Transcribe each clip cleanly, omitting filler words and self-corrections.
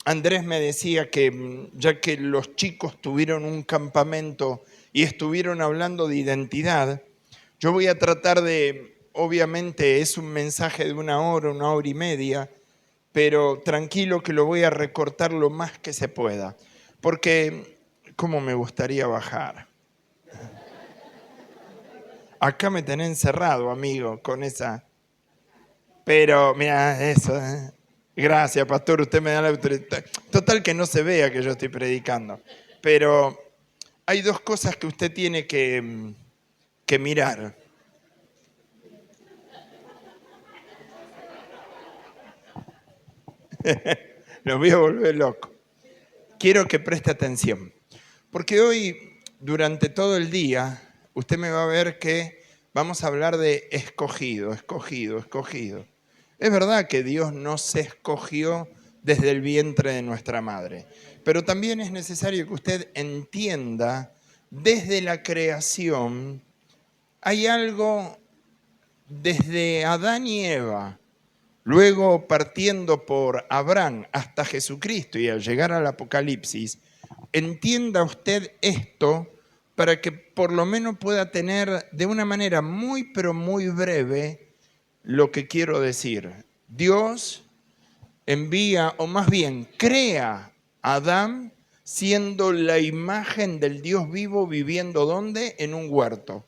Andrés me decía que ya que los chicos tuvieron un campamento y estuvieron hablando de identidad, yo voy a tratar de, obviamente es un mensaje de 1 hora y media, pero tranquilo que lo voy a recortar lo más que se pueda, porque cómo me gustaría bajar. Acá me tenés encerrado, amigo, con esa... Pero, mira, eso. Gracias, pastor, usted me da la autoridad. Total que no se vea que yo estoy predicando. Pero hay dos cosas que usted tiene que mirar. Lo voy a volver loco. Quiero que preste atención. Porque hoy, durante todo el día, usted me va a ver que vamos a hablar de escogido, escogido, escogido. Es verdad que Dios nos escogió desde el vientre de nuestra madre, pero también es necesario que usted entienda, desde la creación, hay algo desde Adán y Eva, luego partiendo por Abraham hasta Jesucristo y al llegar al Apocalipsis, entienda usted esto para que por lo menos pueda tener de una manera muy pero muy breve lo que quiero decir. Dios envía, o más bien crea a Adán siendo la imagen del Dios vivo viviendo ¿dónde? En un huerto.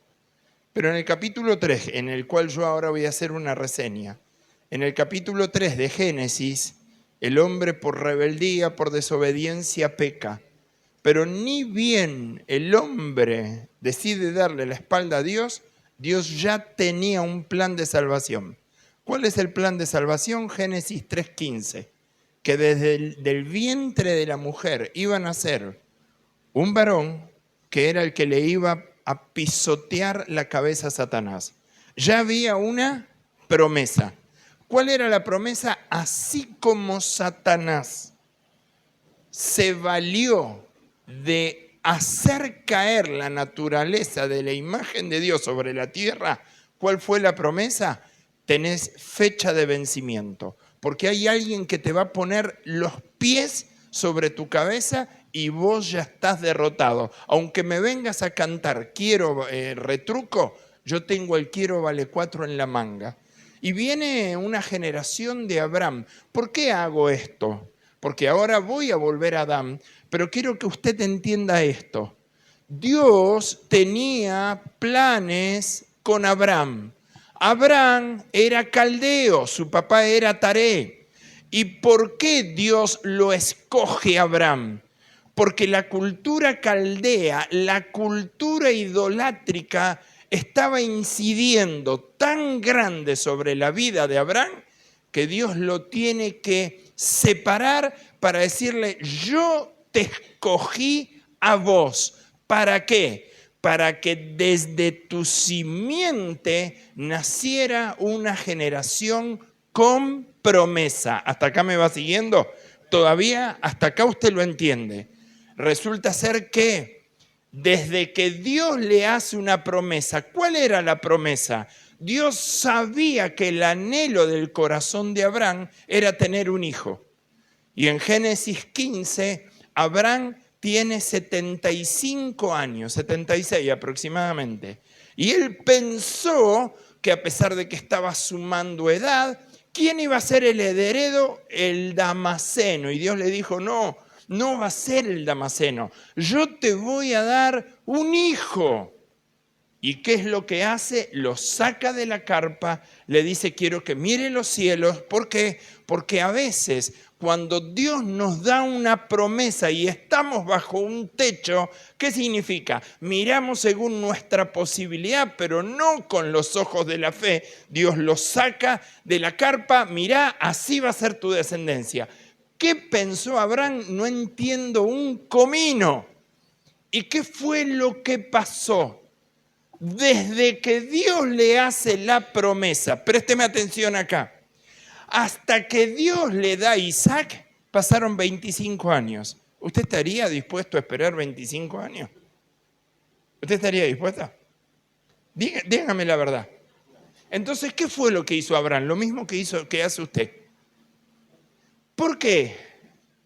Pero en el capítulo 3, en el cual yo ahora voy a hacer una reseña, en el capítulo 3 de Génesis, el hombre por rebeldía, por desobediencia peca. Pero ni bien el hombre decide darle la espalda a Dios, Dios ya tenía un plan de salvación. ¿Cuál es el plan de salvación? Génesis 3:15, que desde el vientre de la mujer iba a nacer un varón que era el que le iba a pisotear la cabeza a Satanás. Ya había una promesa. ¿Cuál era la promesa? Así como Satanás se valió de hacer caer la naturaleza de la imagen de Dios sobre la tierra, ¿cuál fue la promesa? Tenés fecha de vencimiento, porque hay alguien que te va a poner los pies sobre tu cabeza y vos ya estás derrotado. Aunque me vengas a cantar quiero retruco, yo tengo el quiero vale 4 en la manga. Y viene una generación de Abraham. ¿Por qué hago esto? Porque ahora voy a volver a Adán, pero quiero que usted entienda esto. Dios tenía planes con Abraham. Abraham era caldeo, su papá era Taré. ¿Y por qué Dios lo escoge a Abraham? Porque la cultura caldea, la cultura idolátrica, estaba incidiendo tan grande sobre la vida de Abraham que Dios lo tiene que separar para decirle, yo te escogí a vos. ¿Para qué? Para que desde tu simiente naciera una generación con promesa. ¿Hasta acá me va siguiendo? Todavía hasta acá usted lo entiende. Resulta ser que desde que Dios le hace una promesa, ¿cuál era la promesa? Dios sabía que el anhelo del corazón de Abraham era tener un hijo. Y en Génesis 15, Abraham tiene 75 años, 76 aproximadamente. Y él pensó que a pesar de que estaba sumando edad, ¿quién iba a ser el heredero? El Damaseno. Y Dios le dijo, no, no va a ser el Damaseno. Yo te voy a dar un hijo. ¿Y qué es lo que hace? Lo saca de la carpa, le dice, quiero que mire los cielos. ¿Por qué? Porque a veces cuando Dios nos da una promesa y estamos bajo un techo, ¿qué significa? Miramos según nuestra posibilidad, pero no con los ojos de la fe. Dios lo saca de la carpa, mirá, así va a ser tu descendencia. ¿Qué pensó Abraham? No entiendo un comino. ¿Y qué fue lo que pasó? Desde que Dios le hace la promesa, présteme atención acá, hasta que Dios le da a Isaac, pasaron 25 años. ¿Usted estaría dispuesto a esperar 25 años? ¿Usted estaría dispuesta? Dígame la verdad. Entonces, ¿qué fue lo que hizo Abraham? Lo mismo que hace usted. ¿Por qué?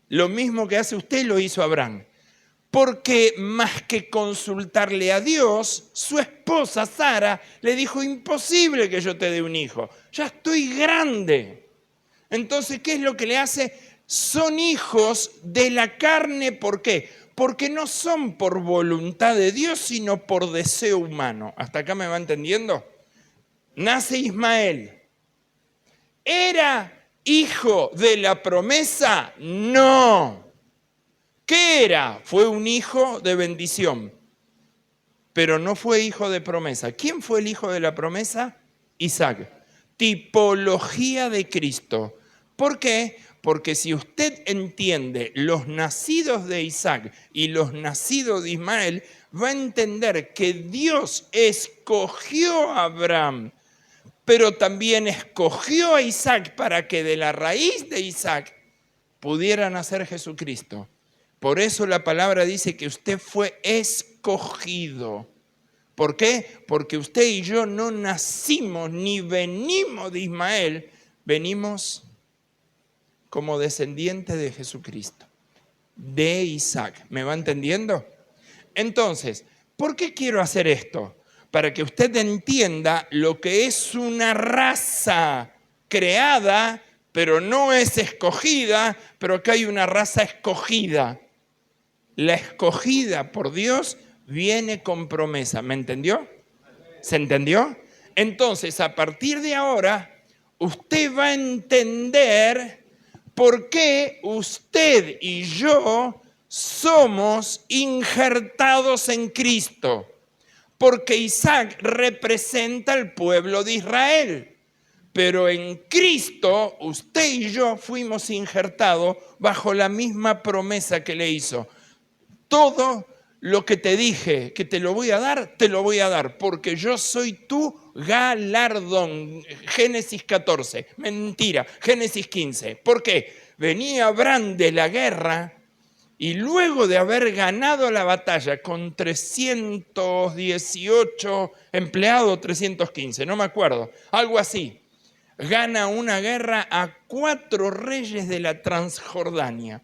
Lo mismo que hace usted lo hizo Abraham. Porque más que consultarle a Dios, su esposa Sara le dijo, imposible que yo te dé un hijo, ya estoy grande. Entonces, ¿qué es lo que le hace? Son hijos de la carne, ¿por qué? Porque no son por voluntad de Dios, sino por deseo humano. ¿Hasta acá me va entendiendo? Nace Ismael. ¿Era hijo de la promesa? No. ¿Qué era? Fue un hijo de bendición, pero no fue hijo de promesa. ¿Quién fue el hijo de la promesa? Isaac. Tipología de Cristo. ¿Por qué? Porque si usted entiende los nacidos de Isaac y los nacidos de Ismael, va a entender que Dios escogió a Abraham, pero también escogió a Isaac para que de la raíz de Isaac pudiera nacer Jesucristo. Por eso la palabra dice que usted fue escogido. ¿Por qué? Porque usted y yo no nacimos ni venimos de Ismael, venimos como descendientes de Jesucristo, de Isaac. ¿Me va entendiendo? Entonces, ¿por qué quiero hacer esto? Para que usted entienda lo que es una raza creada, pero no es escogida, pero acá hay una raza escogida. La escogida por Dios viene con promesa. ¿Me entendió? ¿Se entendió? Entonces, a partir de ahora, usted va a entender por qué usted y yo somos injertados en Cristo. Porque Isaac representa al pueblo de Israel. Pero en Cristo, usted y yo fuimos injertados bajo la misma promesa que le hizo. Todo lo que te dije que te lo voy a dar, porque yo soy tu galardón. Génesis 14, mentira, Génesis 15. ¿Por qué? Venía Abraham de la guerra y luego de haber ganado la batalla con 318 empleados, 315, no me acuerdo, algo así, gana una guerra a 4 reyes de la Transjordania.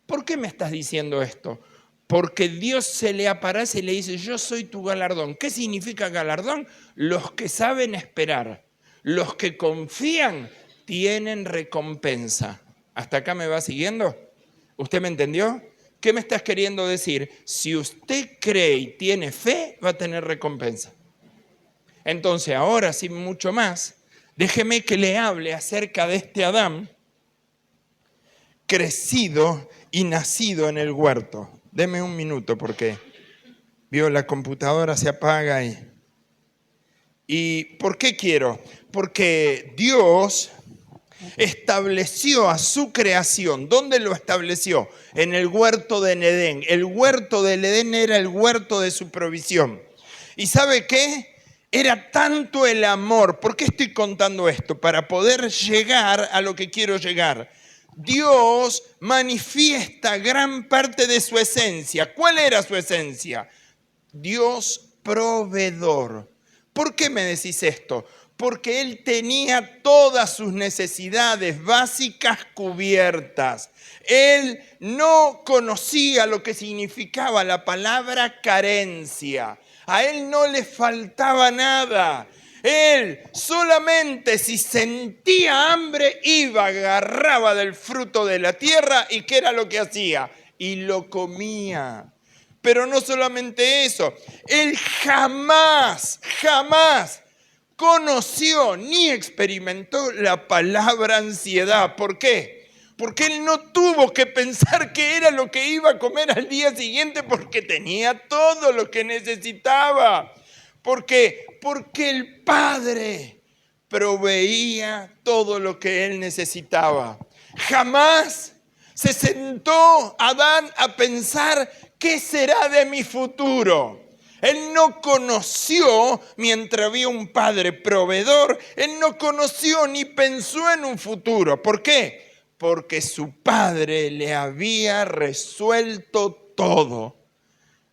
¿Por qué me estás diciendo esto? Porque Dios se le aparece y le dice, yo soy tu galardón. ¿Qué significa galardón? Los que saben esperar, los que confían, tienen recompensa. ¿Hasta acá me va siguiendo? ¿Usted me entendió? ¿Qué me estás queriendo decir? Si usted cree y tiene fe, va a tener recompensa. Entonces, ahora, sin mucho más, déjeme que le hable acerca de este Adán crecido y nacido en el huerto. Deme un minuto porque vio la computadora se apaga ¿Y por qué quiero? Porque Dios estableció a su creación. ¿Dónde lo estableció? En el huerto de Edén. El huerto del Edén era el huerto de su provisión. ¿Y sabe qué? Era tanto el amor. ¿Por qué estoy contando esto? Para poder llegar a lo que quiero llegar. Dios manifiesta gran parte de su esencia. ¿Cuál era su esencia? Dios proveedor. ¿Por qué me decís esto? Porque Él tenía todas sus necesidades básicas cubiertas. Él no conocía lo que significaba la palabra carencia. A Él no le faltaba nada. Él solamente si sentía hambre iba, agarraba del fruto de la tierra y ¿qué era lo que hacía? Y lo comía. Pero no solamente eso, Él jamás conoció ni experimentó la palabra ansiedad. ¿Por qué? Porque Él no tuvo que pensar qué era lo que iba a comer al día siguiente porque tenía todo lo que necesitaba. ¿Por qué? Porque el Padre proveía todo lo que Él necesitaba. Jamás se sentó Adán a pensar ¿qué será de mi futuro? Él no conoció, mientras había un padre proveedor, él no conoció ni pensó en un futuro. ¿Por qué? Porque su padre le había resuelto todo.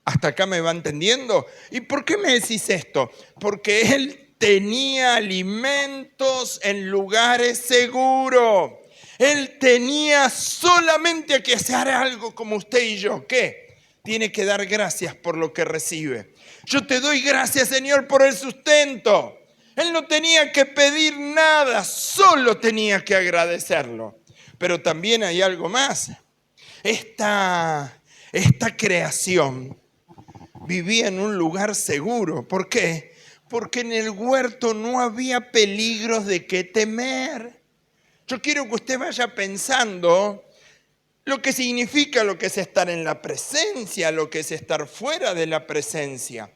¿Hasta acá me va entendiendo? ¿Y por qué me decís esto? Porque él tenía alimentos en lugares seguros. Él tenía solamente que hacer algo como usted y yo. ¿Qué? Tiene que dar gracias por lo que recibe. Yo te doy gracias, Señor, por el sustento. Él no tenía que pedir nada, solo tenía que agradecerlo. Pero también hay algo más. Esta creación vivía en un lugar seguro. ¿Por qué? Porque en el huerto no había peligros de qué temer. Yo quiero que usted vaya pensando lo que significa lo que es estar en la presencia, lo que es estar fuera de la presencia.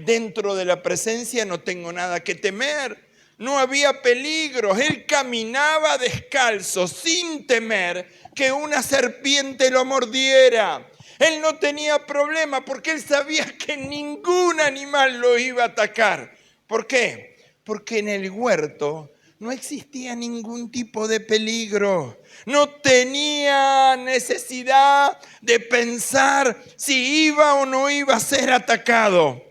Dentro de la presencia no tengo nada que temer. No había peligros. Él caminaba descalzo sin temer que una serpiente lo mordiera. Él no tenía problema porque él sabía que ningún animal lo iba a atacar. ¿Por qué? Porque en el huerto no existía ningún tipo de peligro. No tenía necesidad de pensar si iba o no iba a ser atacado.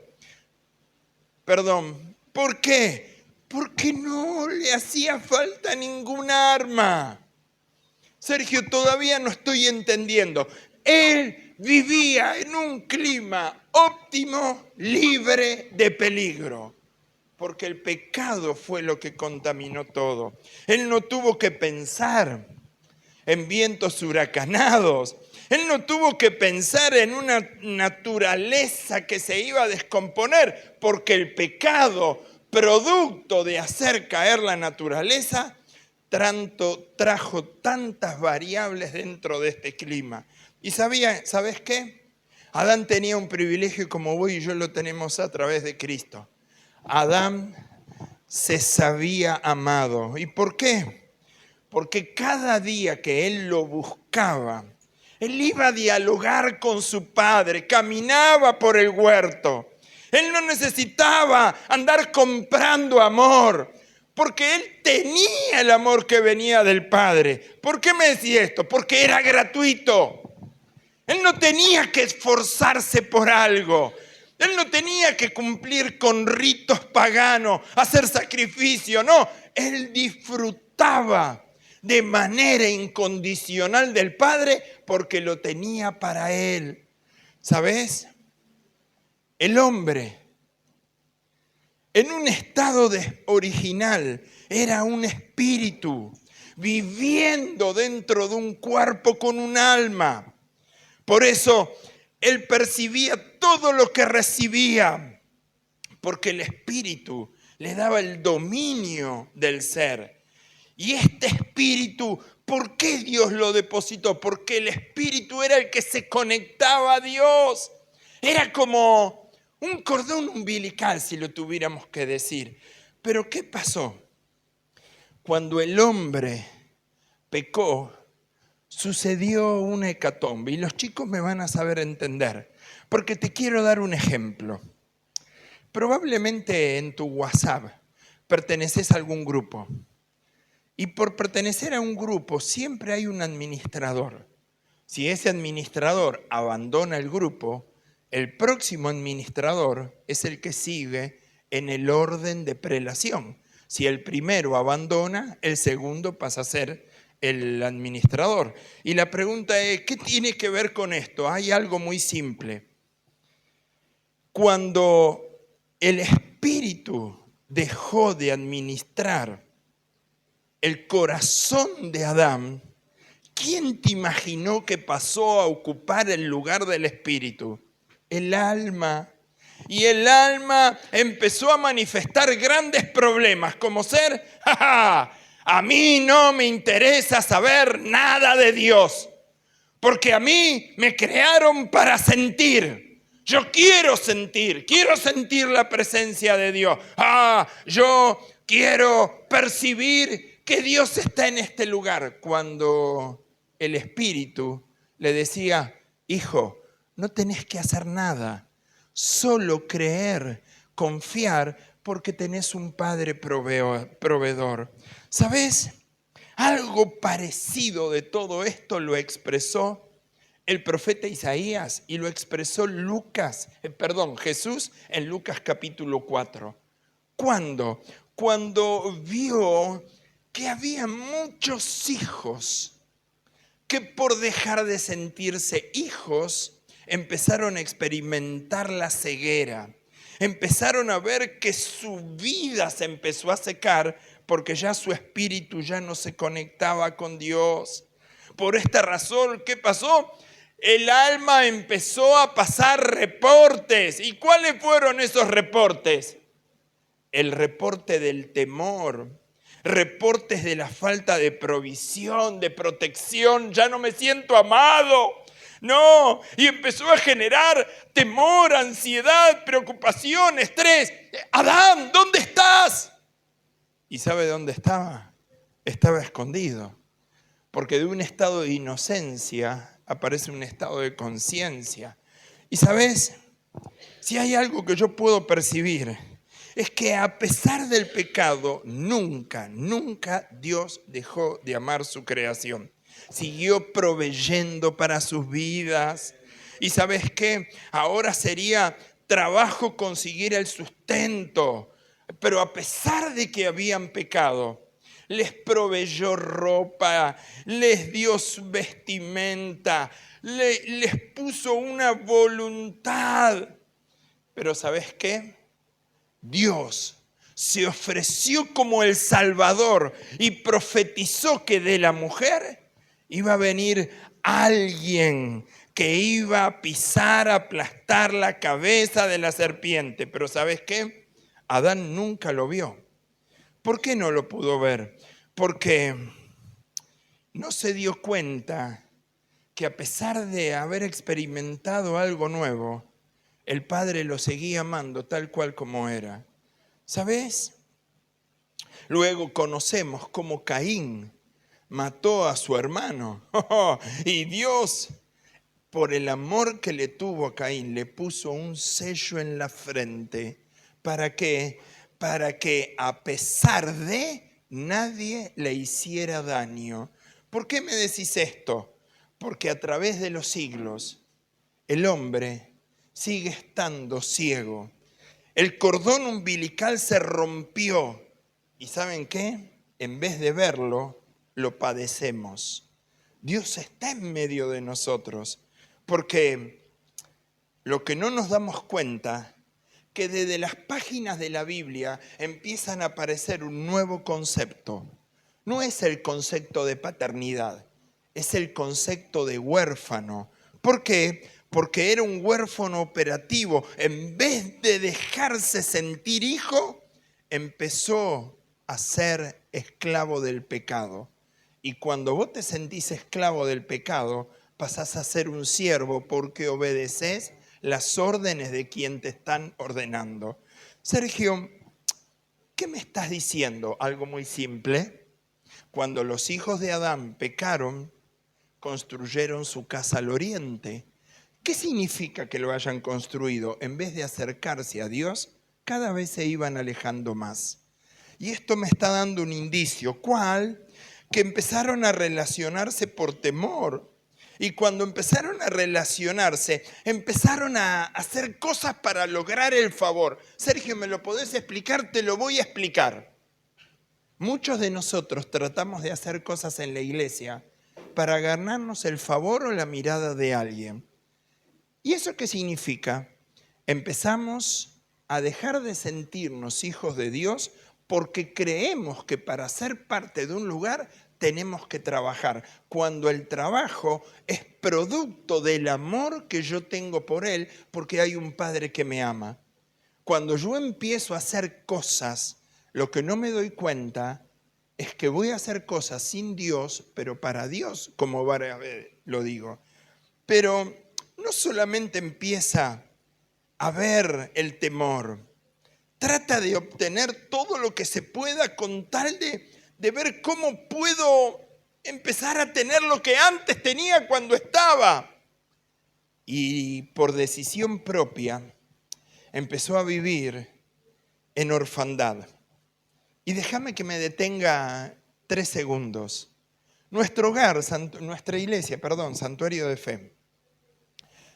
Perdón, ¿por qué? Porque no le hacía falta ninguna arma. Sergio, todavía no estoy entendiendo. Él vivía en un clima óptimo, libre de peligro. Porque el pecado fue lo que contaminó todo. Él no tuvo que pensar en vientos huracanados. Él no tuvo que pensar en una naturaleza que se iba a descomponer, porque el pecado, producto de hacer caer la naturaleza, trajo tantas variables dentro de este clima. Y ¿sabes qué? Adán tenía un privilegio como vos y yo lo tenemos a través de Cristo. Adán se sabía amado. ¿Y por qué? Porque cada día que él lo buscaba, él iba a dialogar con su padre, caminaba por el huerto. Él no necesitaba andar comprando amor, porque él tenía el amor que venía del Padre. ¿Por qué me decía esto? Porque era gratuito. Él no tenía que esforzarse por algo. Él no tenía que cumplir con ritos paganos, hacer sacrificio. No, él disfrutaba de manera incondicional del Padre porque lo tenía para él. ¿Sabes? El hombre, en un estado original, era un espíritu viviendo dentro de un cuerpo con un alma. Por eso él percibía todo lo que recibía, porque el espíritu le daba el dominio del ser. Y este espíritu, ¿por qué Dios lo depositó? Porque el espíritu era el que se conectaba a Dios. Era como un cordón umbilical, si lo tuviéramos que decir. Pero ¿qué pasó? Cuando el hombre pecó, sucedió una hecatombe. Y los chicos me van a saber entender. Porque te quiero dar un ejemplo. Probablemente en tu WhatsApp perteneces a algún grupo. Y por pertenecer a un grupo siempre hay un administrador. Si ese administrador abandona el grupo, el próximo administrador es el que sigue en el orden de prelación. Si el primero abandona, el segundo pasa a ser el administrador. Y la pregunta es, ¿qué tiene que ver con esto? Hay algo muy simple. Cuando el espíritu dejó de administrar el corazón de Adán, ¿quién te imaginó que pasó a ocupar el lugar del espíritu? El alma. Y el alma empezó a manifestar grandes problemas, como ser, a mí no me interesa saber nada de Dios, porque a mí me crearon para sentir. Yo quiero sentir la presencia de Dios. Yo quiero percibir que Dios está en este lugar. Cuando el Espíritu le decía, hijo, no tenés que hacer nada, solo creer, confiar, porque tenés un Padre proveedor. ¿Sabes? Algo parecido de todo esto lo expresó el profeta Isaías y lo expresó Jesús en Lucas capítulo 4. ¿Cuándo? Cuando vio que había muchos hijos que por dejar de sentirse hijos empezaron a experimentar la ceguera. Empezaron a ver que su vida se empezó a secar porque ya su espíritu ya no se conectaba con Dios. Por esta razón, ¿qué pasó? El alma empezó a pasar reportes. ¿Y cuáles fueron esos reportes? El reporte del temor, reportes de la falta de provisión, de protección. Ya no me siento amado. No, y empezó a generar temor, ansiedad, preocupación, estrés. Adán, ¿dónde estás? ¿Y sabe dónde estaba? Estaba escondido. Porque de un estado de inocencia aparece un estado de conciencia. Y ¿sabes? Si hay algo que yo puedo percibir, es que a pesar del pecado, nunca Dios dejó de amar su creación. Siguió proveyendo para sus vidas. ¿Y sabes qué? Ahora sería trabajo conseguir el sustento. Pero a pesar de que habían pecado, les proveyó ropa, les dio su vestimenta, les puso una voluntad. Pero ¿sabes qué? Dios se ofreció como el Salvador y profetizó que de la mujer iba a venir alguien que iba a pisar, a aplastar la cabeza de la serpiente. Pero ¿sabes qué? Adán nunca lo vio. ¿Por qué no lo pudo ver? Porque no se dio cuenta que a pesar de haber experimentado algo nuevo, el Padre lo seguía amando tal cual como era. ¿Sabes? Luego conocemos cómo Caín mató a su hermano. Y Dios, por el amor que le tuvo a Caín, le puso un sello en la frente. ¿Para qué? Para que a pesar de nadie le hiciera daño. ¿Por qué me decís esto? Porque a través de los siglos el hombre sigue estando ciego. El cordón umbilical se rompió. ¿Y saben qué? En vez de verlo, lo padecemos. Dios está en medio de nosotros. Porque lo que no nos damos cuenta, que desde las páginas de la Biblia empiezan a aparecer un nuevo concepto. No es el concepto de paternidad, es el concepto de huérfano. ¿Por qué? Porque era un huérfano operativo. En vez de dejarse sentir hijo, empezó a ser esclavo del pecado. Y cuando vos te sentís esclavo del pecado, pasás a ser un siervo porque obedeces las órdenes de quien te están ordenando. Sergio, ¿qué me estás diciendo? Algo muy simple. Cuando los hijos de Adán pecaron, construyeron su casa al oriente. ¿Qué significa que lo hayan construido? En vez de acercarse a Dios, cada vez se iban alejando más. Y esto me está dando un indicio. ¿Cuál? Que empezaron a relacionarse por temor. Y cuando empezaron a relacionarse, empezaron a hacer cosas para lograr el favor. Sergio, ¿me lo podés explicar? Te lo voy a explicar. Muchos de nosotros tratamos de hacer cosas en la iglesia para ganarnos el favor o la mirada de alguien. ¿Y eso qué significa? Empezamos a dejar de sentirnos hijos de Dios porque creemos que para ser parte de un lugar tenemos que trabajar, cuando el trabajo es producto del amor que yo tengo por Él, porque hay un Padre que me ama. Cuando yo empiezo a hacer cosas, lo que no me doy cuenta es que voy a hacer cosas sin Dios, pero para Dios, como varias veces lo digo. Pero no solamente empieza a ver el temor, trata de obtener todo lo que se pueda con tal de ver cómo puedo empezar a tener lo que antes tenía cuando estaba. Y por decisión propia empezó a vivir en orfandad. Y déjame que me detenga 3 segundos. Nuestro hogar, nuestra iglesia, Santuario de Fe,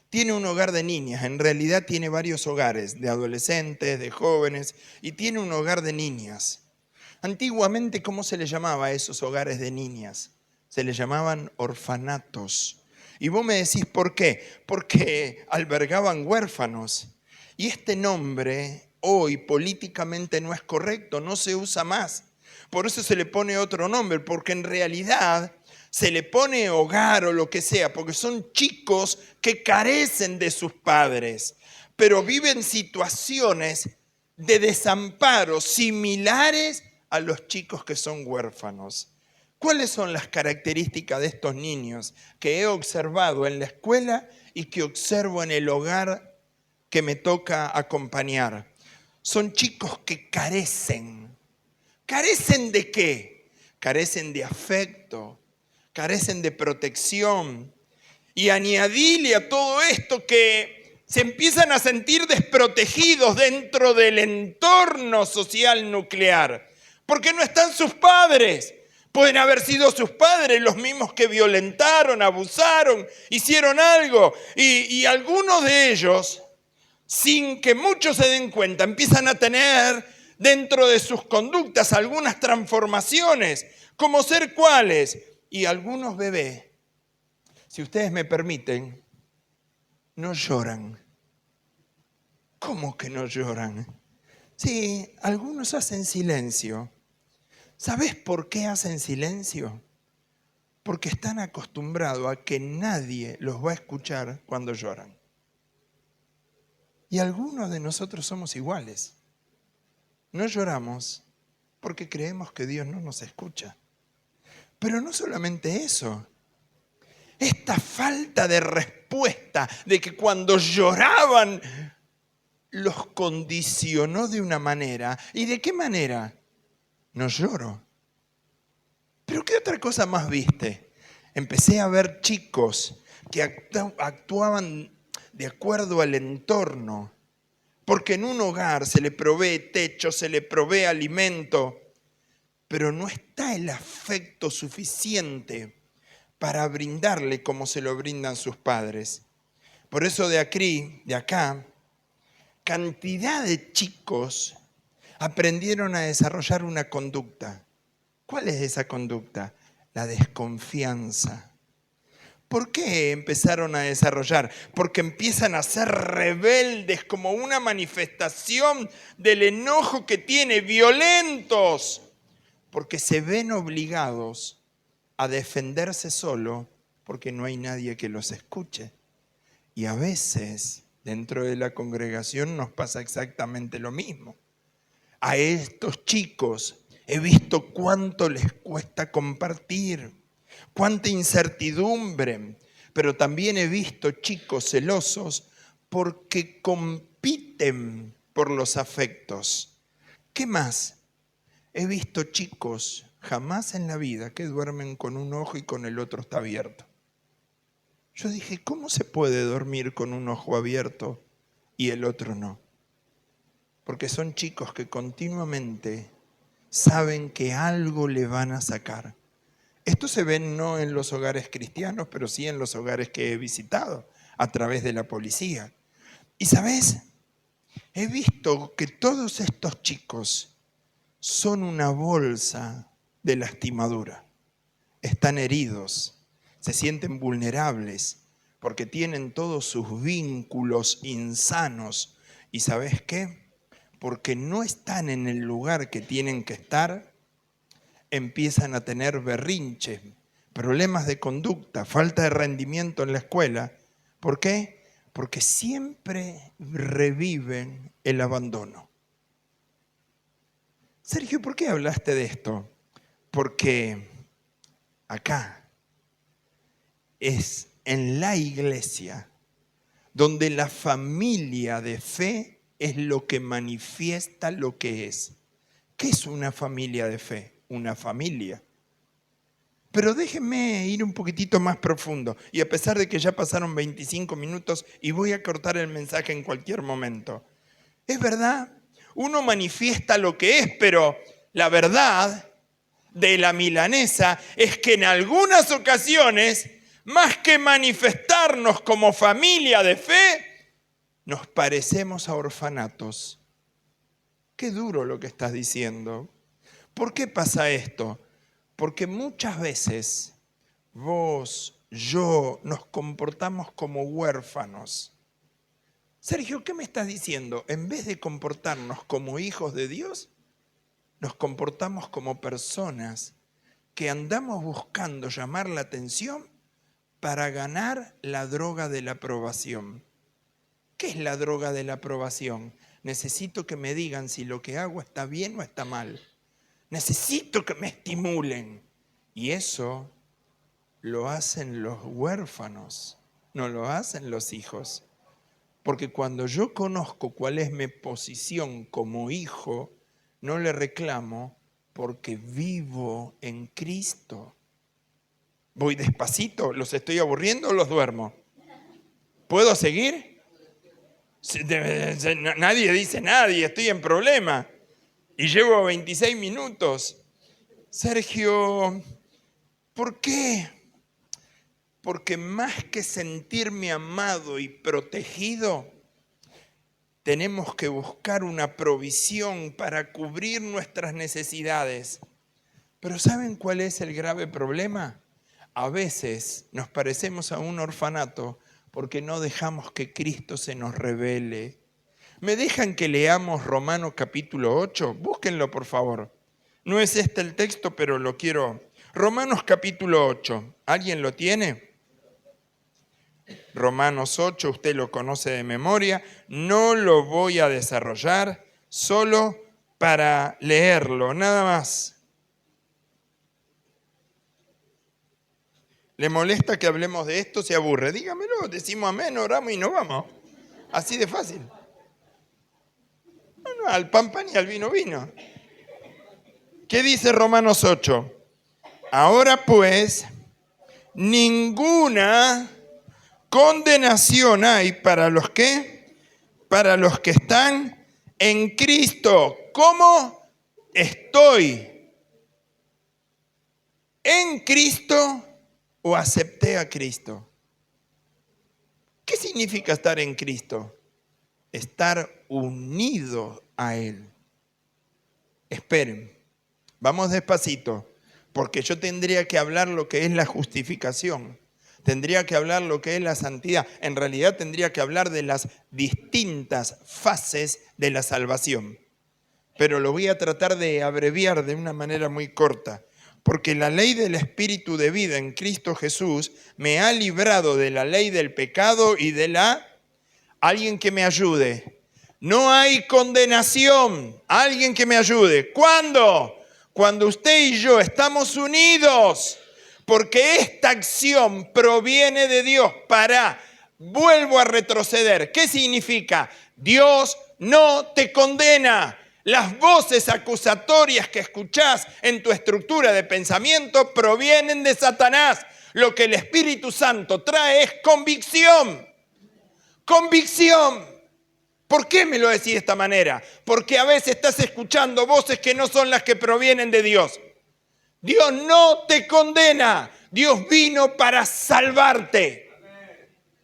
tiene un hogar de niñas. En realidad tiene varios hogares, de adolescentes, de jóvenes, y tiene un hogar de niñas. Antiguamente, ¿cómo se le llamaba a esos hogares de niñas? Se les llamaban orfanatos. Y vos me decís, ¿por qué? Porque albergaban huérfanos. Y este nombre hoy políticamente no es correcto, no se usa más. Por eso se le pone otro nombre, porque en realidad se le pone hogar o lo que sea, porque son chicos que carecen de sus padres, pero viven situaciones de desamparo similares a los chicos que son huérfanos. ¿Cuáles son las características de estos niños que he observado en la escuela y que observo en el hogar que me toca acompañar? Son chicos que carecen. ¿Carecen de qué? Carecen de afecto, carecen de protección. Y añadile a todo esto que se empiezan a sentir desprotegidos dentro del entorno social nuclear, porque no están sus padres. Pueden haber sido sus padres los mismos que violentaron, abusaron, hicieron algo. Y algunos de ellos, sin que muchos se den cuenta, empiezan a tener dentro de sus conductas algunas transformaciones, como ser cuáles. Y algunos bebés, si ustedes me permiten, no lloran. ¿Cómo que no lloran? Sí, algunos hacen silencio. ¿Sabes por qué hacen silencio? Porque están acostumbrados a que nadie los va a escuchar cuando lloran. Y algunos de nosotros somos iguales. No lloramos porque creemos que Dios no nos escucha. Pero no solamente eso. Esta falta de respuesta, de que cuando lloraban los condicionó de una manera. ¿Y de qué manera? No lloro. ¿Pero qué otra cosa más viste? Empecé a ver chicos que actuaban de acuerdo al entorno. Porque en un hogar se le provee techo, se le provee alimento, pero no está el afecto suficiente para brindarle como se lo brindan sus padres. Por eso de acá, cantidad de chicos aprendieron a desarrollar una conducta. ¿Cuál es esa conducta? La desconfianza. ¿Por qué empezaron a desarrollar? Porque empiezan a ser rebeldes como una manifestación del enojo que tiene, violentos, porque se ven obligados a defenderse solo porque no hay nadie que los escuche. Y a veces dentro de la congregación nos pasa exactamente lo mismo. A estos chicos he visto cuánto les cuesta compartir, cuánta incertidumbre, pero también he visto chicos celosos porque compiten por los afectos. ¿Qué más? He visto chicos jamás en la vida que duermen con un ojo y con el otro está abierto. Yo dije, ¿cómo se puede dormir con un ojo abierto y el otro no? Porque son chicos que continuamente saben que algo le van a sacar. Esto se ve no en los hogares cristianos, pero sí en los hogares que he visitado a través de la policía. Y ¿sabes? He visto que todos estos chicos son una bolsa de lastimadura. Están heridos, se sienten vulnerables porque tienen todos sus vínculos insanos. ¿Y sabes qué? Porque no están en el lugar que tienen que estar, empiezan a tener berrinches, problemas de conducta, falta de rendimiento en la escuela. ¿Por qué? Porque siempre reviven el abandono. Sergio, ¿por qué hablaste de esto? Porque acá es en la iglesia donde la familia de fe es lo que manifiesta lo que es. ¿Qué es una familia de fe? Una familia. Pero déjenme ir un poquitito más profundo. Y a pesar de que ya pasaron 25 minutos y voy a cortar el mensaje en cualquier momento. Es verdad, uno manifiesta lo que es, pero la verdad de la milanesa es que en algunas ocasiones, más que manifestarnos como familia de fe, nos parecemos a orfanatos. Qué duro lo que estás diciendo. ¿Por qué pasa esto? Porque muchas veces vos, yo, nos comportamos como huérfanos. Sergio, ¿qué me estás diciendo? En vez de comportarnos como hijos de Dios, nos comportamos como personas que andamos buscando llamar la atención para ganar la droga de la aprobación. ¿Qué es la droga de la aprobación? Necesito que me digan si lo que hago está bien o está mal. Necesito que me estimulen. Y eso lo hacen los huérfanos, no lo hacen los hijos. Porque cuando yo conozco cuál es mi posición como hijo, no le reclamo porque vivo en Cristo. Voy despacito, ¿los estoy aburriendo o los duermo? ¿Puedo seguir? Nadie dice nadie, estoy en problema. Y llevo 26 minutos. Sergio, ¿por qué? Porque más que sentirme amado y protegido, tenemos que buscar una provisión para cubrir nuestras necesidades. Pero ¿saben cuál es el grave problema? A veces nos parecemos a un orfanato porque no dejamos que Cristo se nos revele. ¿Me dejan que leamos Romanos capítulo 8? Búsquenlo, por favor. No es este el texto, pero lo quiero. Romanos capítulo 8. ¿Alguien lo tiene? Romanos 8, usted lo conoce de memoria. No lo voy a desarrollar, solo para leerlo, nada más. ¿Le molesta que hablemos de esto? ¿Se aburre? Dígamelo, decimos amén, oramos y nos vamos. Así de fácil. No, al pan pan y al vino vino. ¿Qué dice Romanos 8? Ahora pues, ninguna condenación hay para los que están en Cristo. ¿Cómo estoy en Cristo o acepté a Cristo? ¿Qué significa estar en Cristo? Estar unido a Él. Esperen, vamos despacito, porque yo tendría que hablar lo que es la justificación. Tendría que hablar lo que es la santidad. En realidad tendría que hablar de las distintas fases de la salvación. Pero lo voy a tratar de abreviar de una manera muy corta. Porque la ley del Espíritu de vida en Cristo Jesús me ha librado de la ley del pecado y de la... Alguien que me ayude. No hay condenación. Alguien que me ayude. ¿Cuándo? Cuando usted y yo estamos unidos. Porque esta acción proviene de Dios vuelvo a retroceder. ¿Qué significa? Dios no te condena. Las voces acusatorias que escuchás en tu estructura de pensamiento provienen de Satanás. Lo que el Espíritu Santo trae es convicción. Convicción. ¿Por qué me lo decís de esta manera? Porque a veces estás escuchando voces que no son las que provienen de Dios. Dios no te condena. Dios vino para salvarte.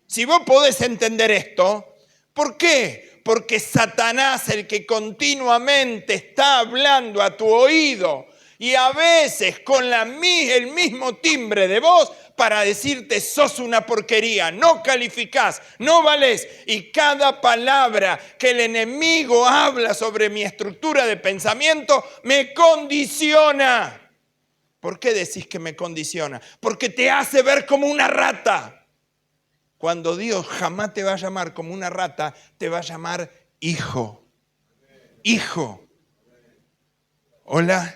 Si vos podés entender esto, ¿por qué? Porque Satanás, el que continuamente está hablando a tu oído y a veces con el mismo timbre de voz para decirte sos una porquería, no calificás, no valés. Y cada palabra que el enemigo habla sobre mi estructura de pensamiento me condiciona. ¿Por qué decís que me condiciona? Porque te hace ver como una rata. Cuando Dios jamás te va a llamar como una rata, te va a llamar hijo. Hijo. Hola.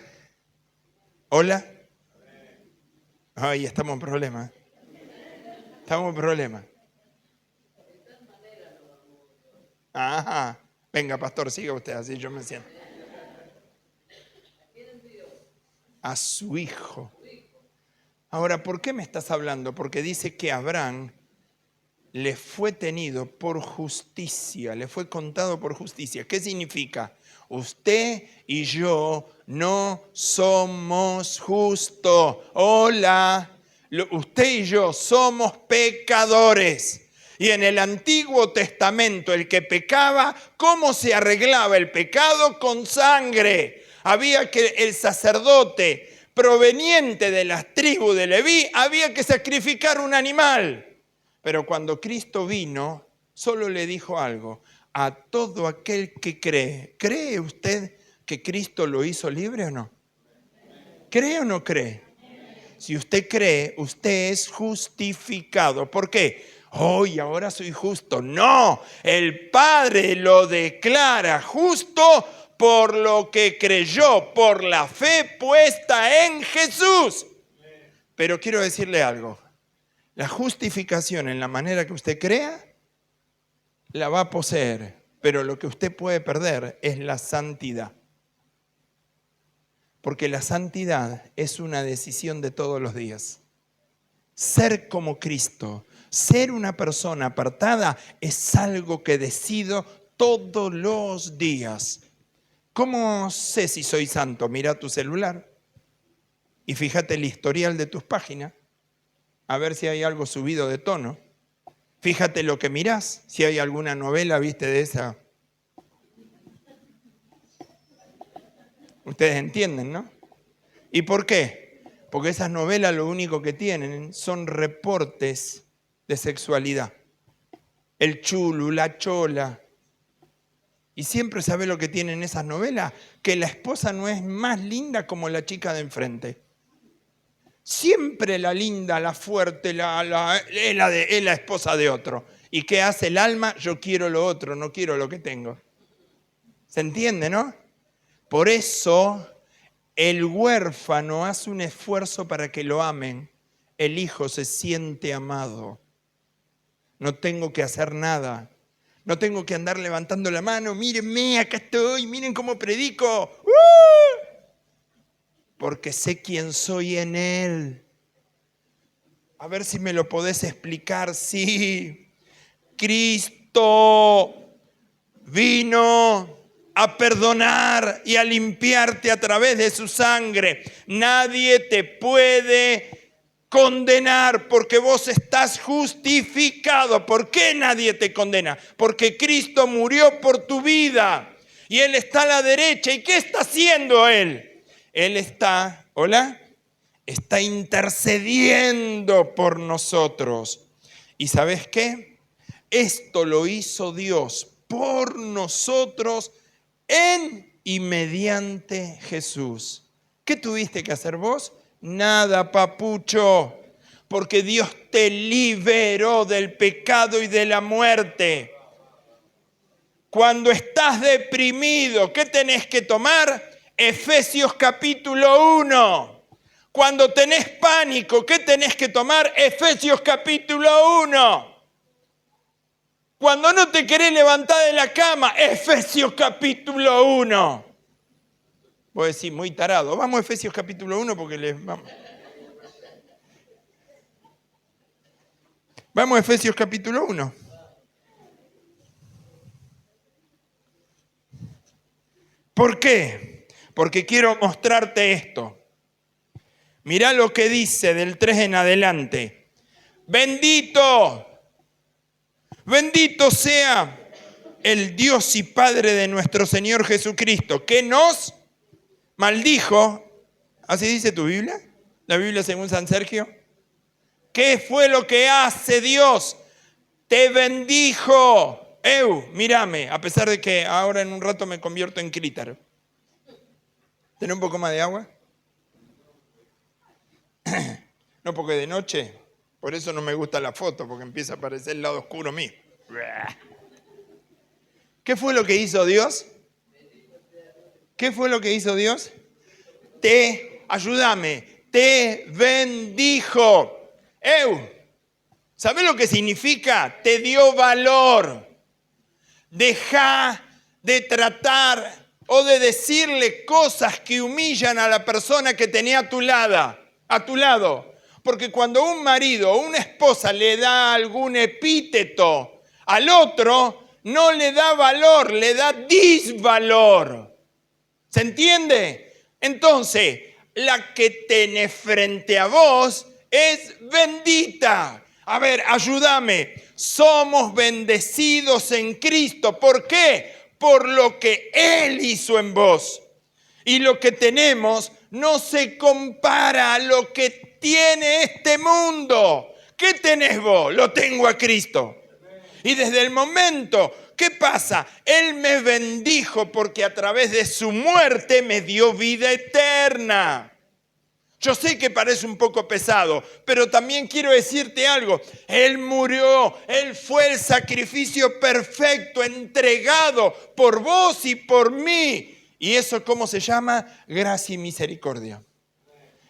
Hola. Ay, estamos en problema. Estamos en problema. Ajá. Venga, pastor, siga usted, así yo me siento. A su hijo. Ahora, ¿por qué me estás hablando? Porque dice que Abraham le fue tenido por justicia, le fue contado por justicia. ¿Qué significa? Usted y yo no somos justos. Hola, usted y yo somos pecadores. Y en el Antiguo Testamento el que pecaba, ¿cómo se arreglaba el pecado? Con sangre. Había que el sacerdote proveniente de las tribus de Leví, había que sacrificar un animal. Pero cuando Cristo vino, solo le dijo algo: a todo aquel que cree. ¿Cree usted que Cristo lo hizo libre o no? ¿Cree o no cree? Si usted cree, usted es justificado. ¿Por qué? Hoy, ahora soy justo. No, el Padre lo declara justo por lo que creyó, por la fe puesta en Jesús. Pero quiero decirle algo. La justificación en la manera que usted crea, la va a poseer. Pero lo que usted puede perder es la santidad. Porque la santidad es una decisión de todos los días. Ser como Cristo, ser una persona apartada, es algo que decido todos los días. ¿Cómo sé si soy santo? Mira tu celular y fíjate el historial de tus páginas, a ver si hay algo subido de tono. Fíjate lo que mirás, si hay alguna novela, viste, de esa. Ustedes entienden, ¿no? ¿Y por qué? Porque esas novelas lo único que tienen son reportes de sexualidad. El chulu, la chola. Y siempre ¿sabe lo que tienen esas novelas? Que la esposa no es más linda como la chica de enfrente. Siempre la linda, la fuerte, es la esposa de otro. ¿Y qué hace el alma? Yo quiero lo otro, no quiero lo que tengo. ¿Se entiende, no? Por eso el huérfano hace un esfuerzo para que lo amen. El hijo se siente amado. No tengo que hacer nada. No tengo que andar levantando la mano. Mírenme, acá estoy. Miren cómo predico. Porque sé quién soy en Él. A ver si me lo podés explicar. Sí. Cristo vino a perdonar y a limpiarte a través de su sangre. Nadie te puede condenar porque vos estás justificado. ¿Por qué nadie te condena? Porque Cristo murió por tu vida y Él está a la derecha. ¿Y qué está haciendo Él? Él está, ¿hola? Está intercediendo por nosotros. ¿Y sabes qué? Esto lo hizo Dios por nosotros en y mediante Jesús. ¿Qué tuviste que hacer vos? Nada, papucho, porque Dios te liberó del pecado y de la muerte. Cuando estás deprimido, ¿qué tenés que tomar? Efesios capítulo 1. Cuando tenés pánico, ¿qué tenés que tomar? Efesios capítulo 1. Cuando no te querés levantar de la cama, Efesios capítulo 1. Vos decís, muy tarado. Vamos a Efesios capítulo 1 porque vamos. Vamos a Efesios capítulo 1. ¿Por qué? Porque quiero mostrarte esto. Mirá lo que dice del 3 en adelante. Bendito sea el Dios y Padre de nuestro Señor Jesucristo, que nos maldijo. ¿Así dice tu Biblia? La Biblia según San Sergio. ¿Qué fue lo que hace Dios? Te bendijo. Mírame, a pesar de que ahora en un rato me convierto en critaro. ¿Tenés un poco más de agua? No, porque de noche, por eso no me gusta la foto, porque empieza a aparecer el lado oscuro mío. ¿Qué fue lo que hizo Dios? ¿Qué fue lo que hizo Dios? Ayúdame, te bendijo. ¿Sabés lo que significa? Te dio valor. Deja de tratar o de decirle cosas que humillan a la persona que tenía a tu lado. Porque cuando un marido o una esposa le da algún epíteto al otro, no le da valor, le da disvalor. ¿Se entiende? Entonces, la que tiene frente a vos es bendita. A ver, ayúdame. Somos bendecidos en Cristo. ¿Por qué? Por lo que Él hizo en vos. Y lo que tenemos no se compara a lo que tiene este mundo. ¿Qué tenés vos? Lo tengo a Cristo. Y desde el momento, ¿qué pasa? Él me bendijo porque a través de su muerte me dio vida eterna. Yo sé que parece un poco pesado, pero también quiero decirte algo. Él murió, Él fue el sacrificio perfecto, entregado por vos y por mí. ¿Y eso cómo se llama? Gracia y misericordia.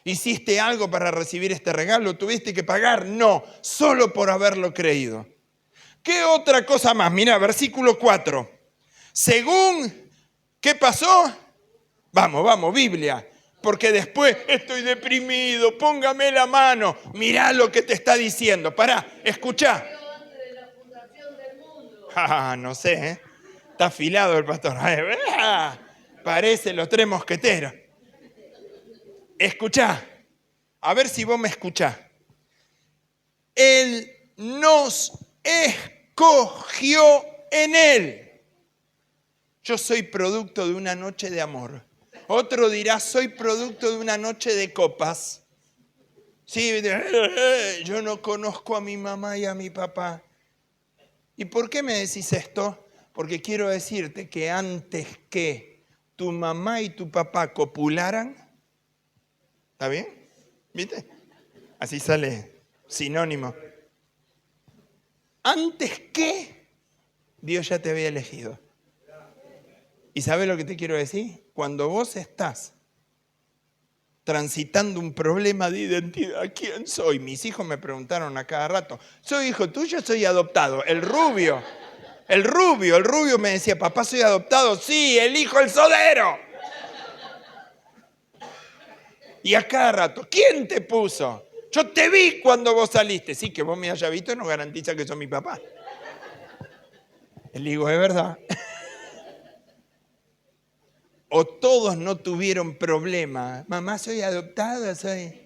¿Hiciste algo para recibir este regalo? ¿Tuviste que pagar? No, solo por haberlo creído. ¿Qué otra cosa más? Mira, versículo 4. Según, ¿qué pasó? Vamos, Biblia. Porque después estoy deprimido, póngame la mano. Mirá lo que te está diciendo. Pará, escuchá. No sé, ¿eh? Está afilado el pastor. Parece los tres mosqueteros. Escuchá. A ver si vos me escuchás. Él nos escogió en Él. Yo soy producto de una noche de amor. Otro dirá, soy producto de una noche de copas. Sí, yo no conozco a mi mamá y a mi papá. ¿Y por qué me decís esto? Porque quiero decirte que antes que tu mamá y tu papá copularan, ¿está bien? ¿Viste? Así sale sinónimo. Antes que Dios ya te había elegido. ¿Y sabes lo que te quiero decir? Cuando vos estás transitando un problema de identidad, ¿quién soy? Mis hijos me preguntaron a cada rato, ¿soy hijo tuyo o soy adoptado? El rubio me decía, papá, ¿soy adoptado? Sí, el hijo, el sodero. Y a cada rato, ¿quién te puso? Yo te vi cuando vos saliste. Sí, que vos me hayas visto no garantiza que sos mi papá. Le digo, es verdad. O todos no tuvieron problema. Mamá, soy adoptado, soy...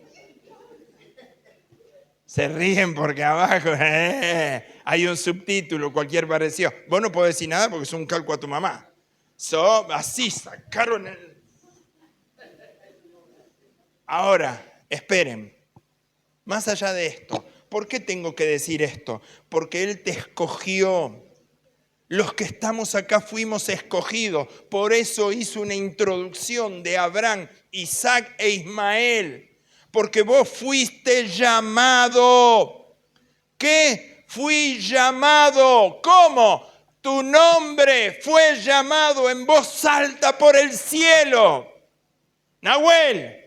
Se ríen porque abajo hay un subtítulo, cualquier parecido. Vos no podés decir nada porque es un calco a tu mamá. Así sacaron el... Ahora, esperen. Más allá de esto, ¿por qué tengo que decir esto? Porque Él te escogió. Los que estamos acá fuimos escogidos. Por eso hizo una introducción de Abraham, Isaac e Ismael. Porque vos fuiste llamado. ¿Qué? Fui llamado. ¿Cómo? Tu nombre fue llamado en voz alta por el cielo. Nahuel,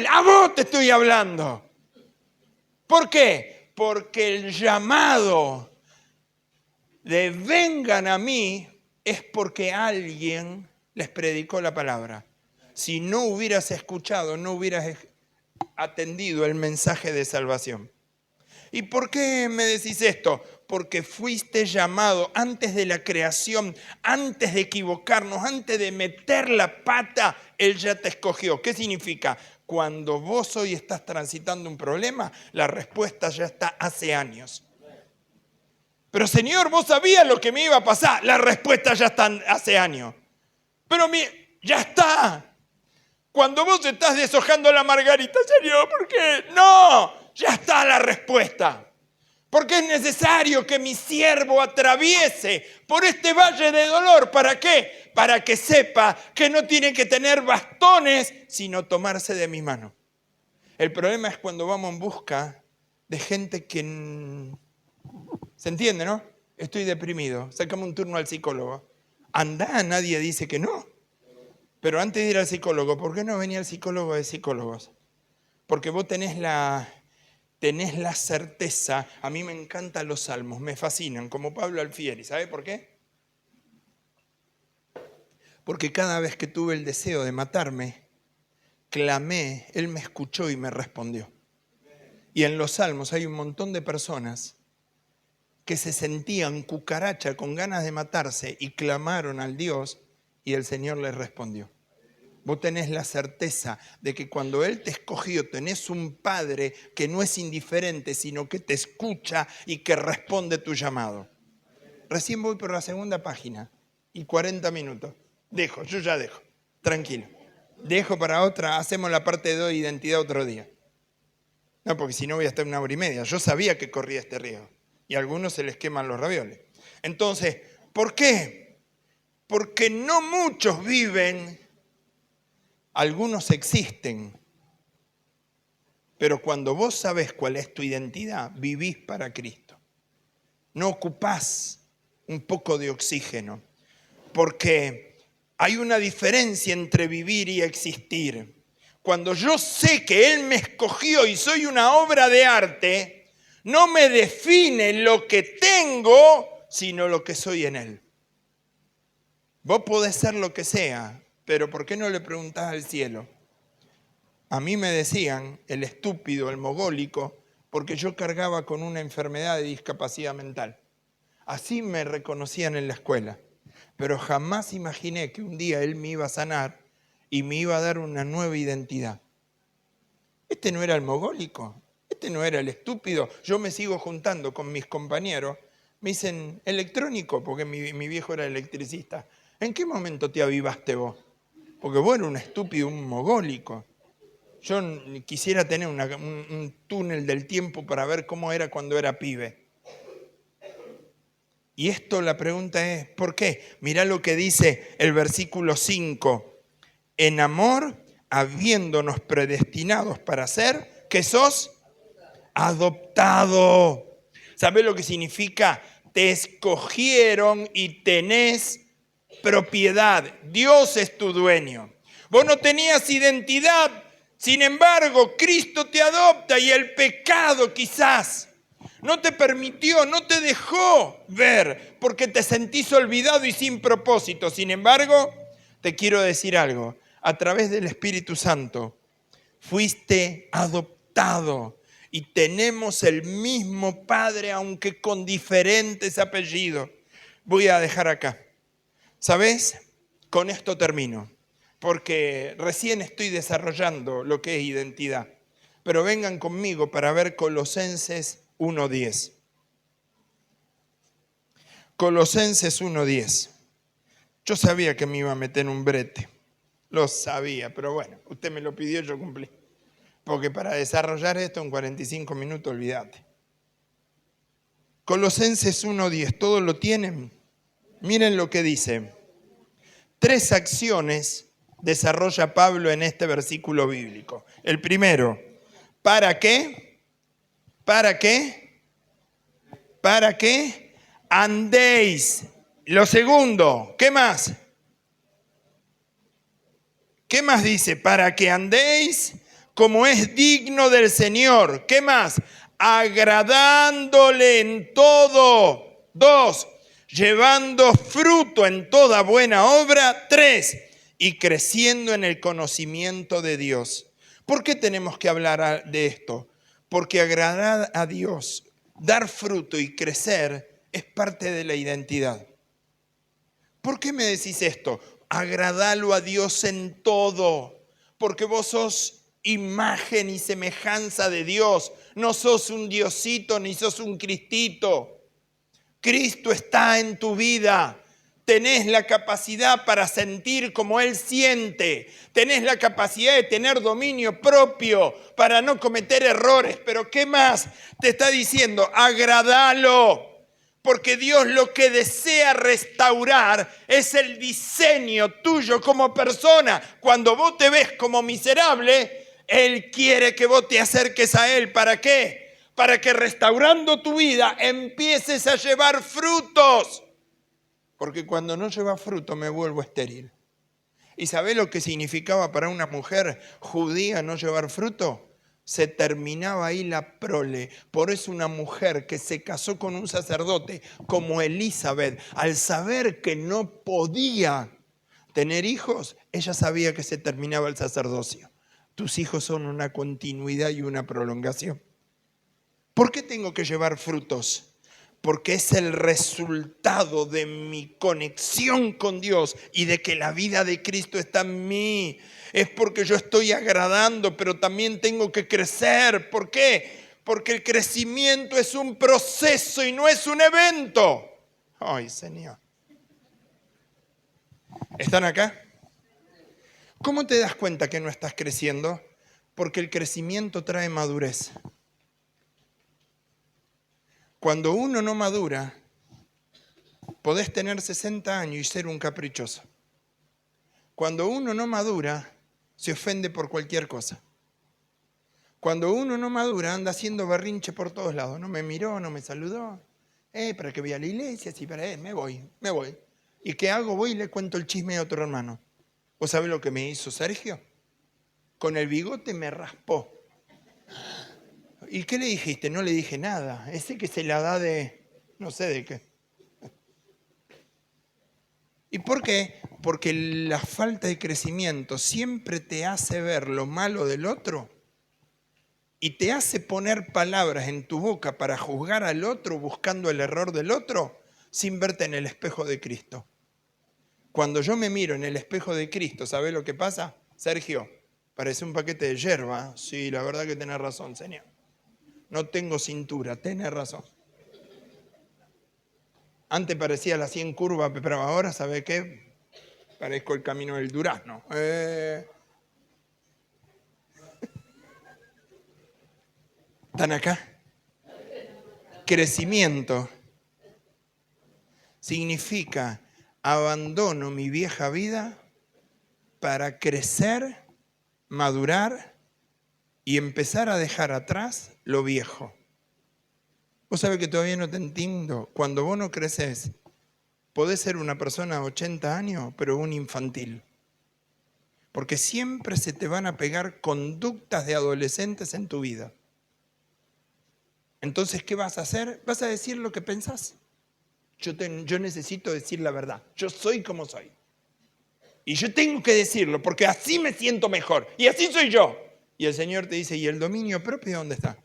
a vos te estoy hablando. ¿Por qué? Porque el llamado de vengan a mí es porque alguien les predicó la palabra. Si no hubieras escuchado, no hubieras atendido el mensaje de salvación. ¿Y por qué me decís esto? Porque fuiste llamado antes de la creación, antes de equivocarnos, antes de meter la pata, Él ya te escogió. ¿Qué significa? Cuando vos hoy estás transitando un problema, la respuesta ya está hace años. Pero Señor, vos sabías lo que me iba a pasar. La respuesta ya está hace años. Pero ya está. Cuando vos estás deshojando la margarita, Señor, ¿por qué? No, ya está la respuesta. Porque es necesario que mi siervo atraviese por este valle de dolor. ¿Para qué? Para que sepa que no tiene que tener bastones, sino tomarse de mi mano. El problema es cuando vamos en busca de gente que... ¿Se entiende, no? Estoy deprimido, sácame un turno al psicólogo. Andá, nadie dice que no. Pero antes de ir al psicólogo, ¿por qué no venía el psicólogo de psicólogos? Porque vos tenés la certeza. A mí me encantan los salmos, me fascinan, como Pablo Alfieri. ¿Sabe por qué? Porque cada vez que tuve el deseo de matarme, clamé, Él me escuchó y me respondió. Y en los salmos hay un montón de personas que se sentían cucaracha con ganas de matarse y clamaron al Dios y el Señor les respondió. Vos tenés la certeza de que cuando Él te escogió tenés un Padre que no es indiferente, sino que te escucha y que responde tu llamado. Recién voy por la segunda página y 40 minutos. Yo ya dejo, tranquilo. Dejo para otra, hacemos la parte de identidad otro día. No, porque si no voy a estar 1 hora y media. Yo sabía que corría este riesgo. Y a algunos se les queman los ravioles. Entonces, ¿por qué? Porque no muchos viven, algunos existen. Pero cuando vos sabés cuál es tu identidad, vivís para Cristo. No ocupás un poco de oxígeno. Porque hay una diferencia entre vivir y existir. Cuando yo sé que Él me escogió y soy una obra de arte, no me define lo que tengo, sino lo que soy en Él. Vos podés ser lo que sea, pero ¿por qué no le preguntás al cielo? A mí me decían el estúpido, el mogólico, porque yo cargaba con una enfermedad de discapacidad mental. Así me reconocían en la escuela. Pero jamás imaginé que un día Él me iba a sanar y me iba a dar una nueva identidad. Este no era el mogólico, este no era el estúpido. Yo me sigo juntando con mis compañeros. Me dicen, electrónico, porque mi viejo era electricista. ¿En qué momento te avivaste vos? Porque vos eras un estúpido, un mogólico. Yo quisiera tener un túnel del tiempo para ver cómo era cuando era pibe. Y esto, la pregunta es, ¿por qué? Mirá lo que dice el versículo 5. En amor, habiéndonos predestinados para ser, ¿qué sos? Adoptado. ¿Sabés lo que significa? Te escogieron y tenés propiedad. Dios es tu dueño. Vos no tenías identidad, sin embargo, Cristo te adopta y el pecado quizás no te permitió, no te dejó ver porque te sentís olvidado y sin propósito. Sin embargo, te quiero decir algo. A través del Espíritu Santo fuiste adoptado y tenemos el mismo Padre, aunque con diferentes apellidos. Voy a dejar acá. ¿Sabes? Con esto termino, porque recién estoy desarrollando lo que es identidad. Pero vengan conmigo para ver Colosenses 1:10. Colosenses 1:10. Yo sabía que me iba a meter en un brete. Lo sabía, pero bueno, usted me lo pidió, yo cumplí. Porque para desarrollar esto en 45 minutos, olvídate. Colosenses 1:10, ¿todos lo tienen? Miren lo que dice. 3 acciones desarrolla Pablo en este versículo bíblico. El primero, ¿para qué? ¿Para qué? ¿Para qué? Andéis. Lo segundo, ¿qué más? ¿Qué más dice? Para que andéis como es digno del Señor. ¿Qué más? Agradándole en todo. 2, llevando fruto en toda buena obra. 3, y creciendo en el conocimiento de Dios. ¿Por qué tenemos que hablar de esto? Porque agradar a Dios, dar fruto y crecer es parte de la identidad. ¿Por qué me decís esto? Agradalo a Dios en todo, porque vos sos imagen y semejanza de Dios. No sos un diosito ni sos un cristito. Cristo está en tu vida. Tenés la capacidad para sentir como Él siente. Tenés la capacidad de tener dominio propio para no cometer errores. Pero ¿qué más te está diciendo? Agradalo. Porque Dios lo que desea restaurar es el diseño tuyo como persona. Cuando vos te ves como miserable, Él quiere que vos te acerques a Él. ¿Para qué? Para que restaurando tu vida empieces a llevar frutos. Porque cuando no lleva fruto me vuelvo estéril. ¿Y sabés lo que significaba para una mujer judía no llevar fruto? Se terminaba ahí la prole. Por eso una mujer que se casó con un sacerdote como Elizabeth, al saber que no podía tener hijos, ella sabía que se terminaba el sacerdocio. Tus hijos son una continuidad y una prolongación. ¿Por qué tengo que llevar frutos? Porque es el resultado de mi conexión con Dios y de que la vida de Cristo está en mí. Es porque yo estoy agradando, pero también tengo que crecer. ¿Por qué? Porque el crecimiento es un proceso y no es un evento. Ay, Señor. ¿Están acá? ¿Cómo te das cuenta que no estás creciendo? Porque el crecimiento trae madurez. Cuando uno no madura, podés tener 60 años y ser un caprichoso. Cuando uno no madura, se ofende por cualquier cosa. Cuando uno no madura, anda haciendo berrinche por todos lados. No me miró, no me saludó. ¿Para qué voy a la iglesia? Sí, para me voy. ¿Y qué hago? Voy y le cuento el chisme a otro hermano. ¿Vos sabés lo que me hizo Sergio? Con el bigote me raspó. ¿Y qué le dijiste? No le dije nada. Ese que se la da de... no sé de qué. ¿Y por qué? Porque la falta de crecimiento siempre te hace ver lo malo del otro y te hace poner palabras en tu boca para juzgar al otro buscando el error del otro sin verte en el espejo de Cristo. Cuando yo me miro en el espejo de Cristo, ¿sabés lo que pasa? Sergio, parece un paquete de yerba. Sí, la verdad que tenés razón, señor. No tengo cintura, tenés razón. Antes parecía la 100 curva, pero ahora, ¿sabe qué? Parezco el camino del durazno. ¿Están acá? Crecimiento significa abandono mi vieja vida para crecer, madurar y empezar a dejar atrás lo viejo. Vos sabés que todavía no te entiendo. Cuando vos no creces, podés ser una persona de 80 años, pero un infantil. Porque siempre se te van a pegar conductas de adolescentes en tu vida. Entonces, ¿qué vas a hacer? ¿Vas a decir lo que pensás? Yo necesito decir la verdad. Yo soy como soy. Y yo tengo que decirlo porque así me siento mejor. Y así soy yo. Y el Señor te dice, ¿y el dominio propio dónde está?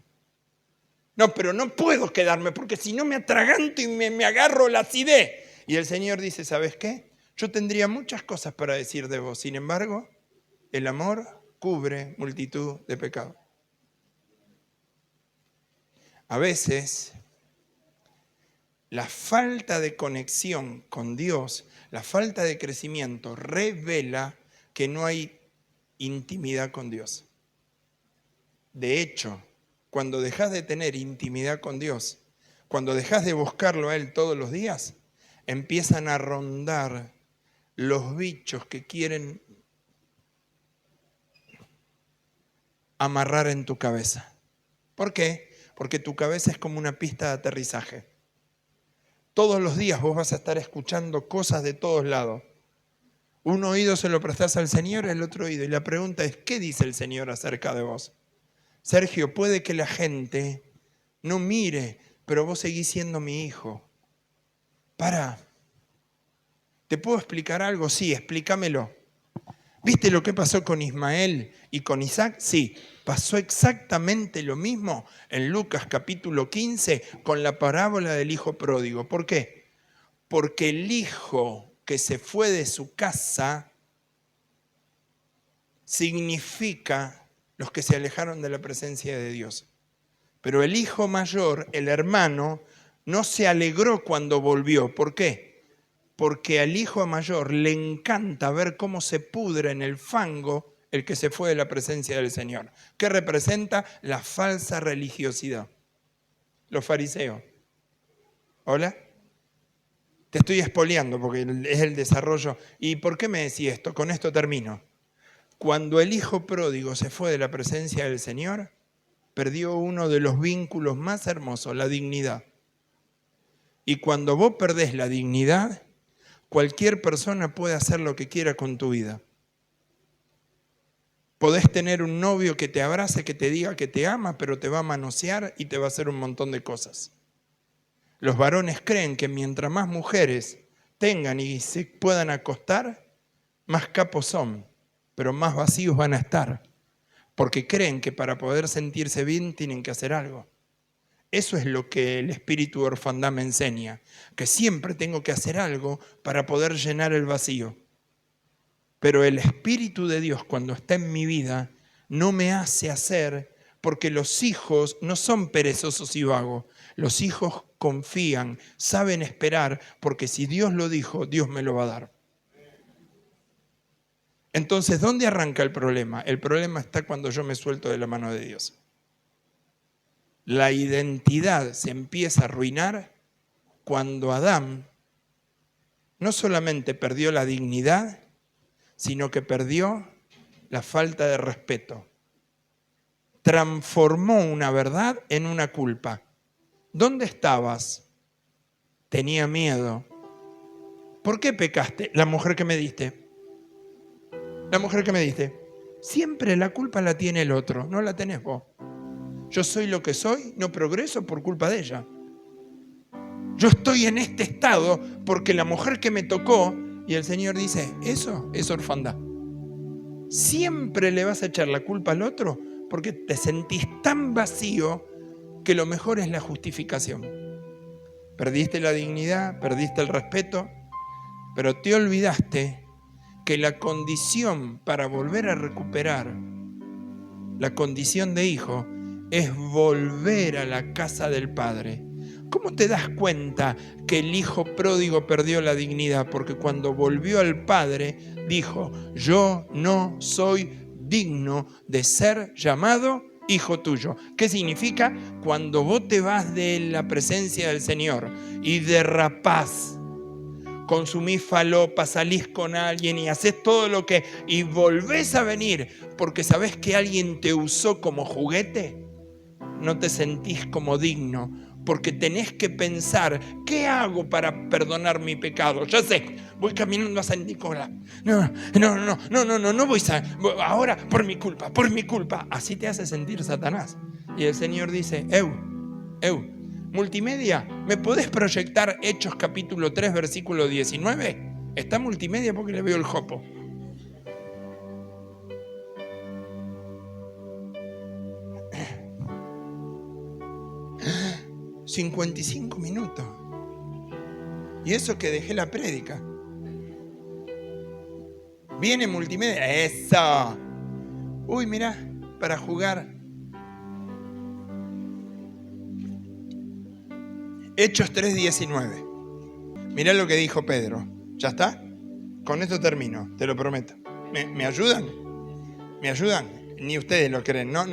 No, pero no puedo quedarme porque si no me atraganto y me agarro la acidez. Y el Señor dice, ¿sabes qué? Yo tendría muchas cosas para decir de vos. Sin embargo, el amor cubre multitud de pecados. A veces, la falta de conexión con Dios, la falta de crecimiento, revela que no hay intimidad con Dios. De hecho, cuando dejas de tener intimidad con Dios, cuando dejas de buscarlo a Él todos los días, empiezan a rondar los bichos que quieren amarrar en tu cabeza. ¿Por qué? Porque tu cabeza es como una pista de aterrizaje. Todos los días vos vas a estar escuchando cosas de todos lados. Un oído se lo prestás al Señor, el otro oído. Y la pregunta es, ¿qué dice el Señor acerca de vos? Sergio, puede que la gente no mire, pero vos seguís siendo mi hijo. Pará. ¿Te puedo explicar algo? Sí, explícamelo. ¿Viste lo que pasó con Ismael y con Isaac? Sí, pasó exactamente lo mismo en Lucas capítulo 15 con la parábola del hijo pródigo. ¿Por qué? Porque el hijo que se fue de su casa significa los que se alejaron de la presencia de Dios. Pero el hijo mayor, el hermano, no se alegró cuando volvió. ¿Por qué? Porque al hijo mayor le encanta ver cómo se pudre en el fango el que se fue de la presencia del Señor. ¿Qué representa? La falsa religiosidad. Los fariseos. ¿Hola? Te estoy espoleando porque es el desarrollo. ¿Y por qué me decís esto? Con esto termino. Cuando el hijo pródigo se fue de la presencia del Señor, perdió uno de los vínculos más hermosos, la dignidad. Y cuando vos perdés la dignidad, cualquier persona puede hacer lo que quiera con tu vida. Podés tener un novio que te abrace, que te diga que te ama, pero te va a manosear y te va a hacer un montón de cosas. Los varones creen que mientras más mujeres tengan y se puedan acostar, más capos son, pero más vacíos van a estar, porque creen que para poder sentirse bien tienen que hacer algo. Eso es lo que el espíritu de orfandad me enseña, que siempre tengo que hacer algo para poder llenar el vacío. Pero el Espíritu de Dios, cuando está en mi vida, no me hace hacer, porque los hijos no son perezosos y vagos. Los hijos confían, saben esperar, porque si Dios lo dijo, Dios me lo va a dar. Entonces, ¿dónde arranca el problema? El problema está cuando yo me suelto de la mano de Dios. La identidad se empieza a arruinar cuando Adán no solamente perdió la dignidad, sino que perdió la falta de respeto. Transformó una verdad en una culpa. ¿Dónde estabas? Tenía miedo. ¿Por qué pecaste? La mujer que me diste. La mujer que me diste. Siempre la culpa la tiene el otro, no la tenés vos. Yo soy lo que soy, no progreso por culpa de ella. Yo estoy en este estado porque la mujer que me tocó, y el Señor dice, eso es orfandad. Siempre le vas a echar la culpa al otro porque te sentís tan vacío que lo mejor es la justificación. Perdiste la dignidad, perdiste el respeto, pero te olvidaste que la condición para volver a recuperar la condición de hijo es volver a la casa del Padre. ¿Cómo te das cuenta que el hijo pródigo perdió la dignidad? Porque cuando volvió al Padre dijo, yo no soy digno de ser llamado hijo tuyo. ¿Qué significa? Cuando vos te vas de la presencia del Señor y derrapás, consumís falopa, salís con alguien y haces todo lo que... y volvés a venir porque sabés que alguien te usó como juguete, no te sentís como digno, porque tenés que pensar, ¿qué hago para perdonar mi pecado? Ya sé, voy caminando a San Nicolás. No voy ahora por mi culpa. Así te hace sentir Satanás. Y el Señor dice, multimedia, ¿me podés proyectar Hechos capítulo 3, versículo 19? Está multimedia porque le veo el jopo. $55 minutos. Y eso que dejé la prédica. Viene multimedia. ¡Eso! Uy, mirá, para jugar. Hechos 3:19. Mirá lo que dijo Pedro. ¿Ya está? Con esto termino, te lo prometo. ¿Me ayudan? ¿Me ayudan? Ni ustedes lo creen. No,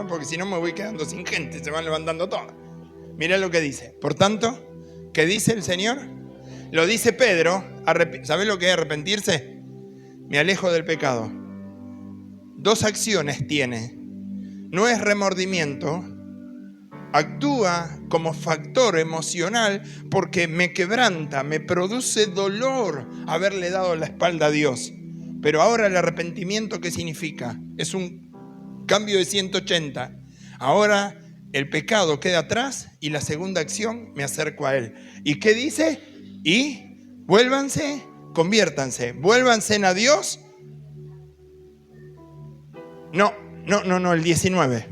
porque si no me voy quedando sin gente. Se van levantando todas. Mirá lo que dice. Por tanto, ¿qué dice el Señor? Lo dice Pedro. ¿Sabés lo que es arrepentirse? Me alejo del pecado. Dos acciones tiene. No es remordimiento. Actúa como factor emocional porque me quebranta, me produce dolor haberle dado la espalda a Dios. Pero ahora el arrepentimiento, ¿qué significa? Es un cambio de 180. Ahora el pecado queda atrás y la segunda acción, me acerco a Él. ¿Y qué dice? Y vuélvanse, conviértanse, vuélvanse a Dios. No, el 19.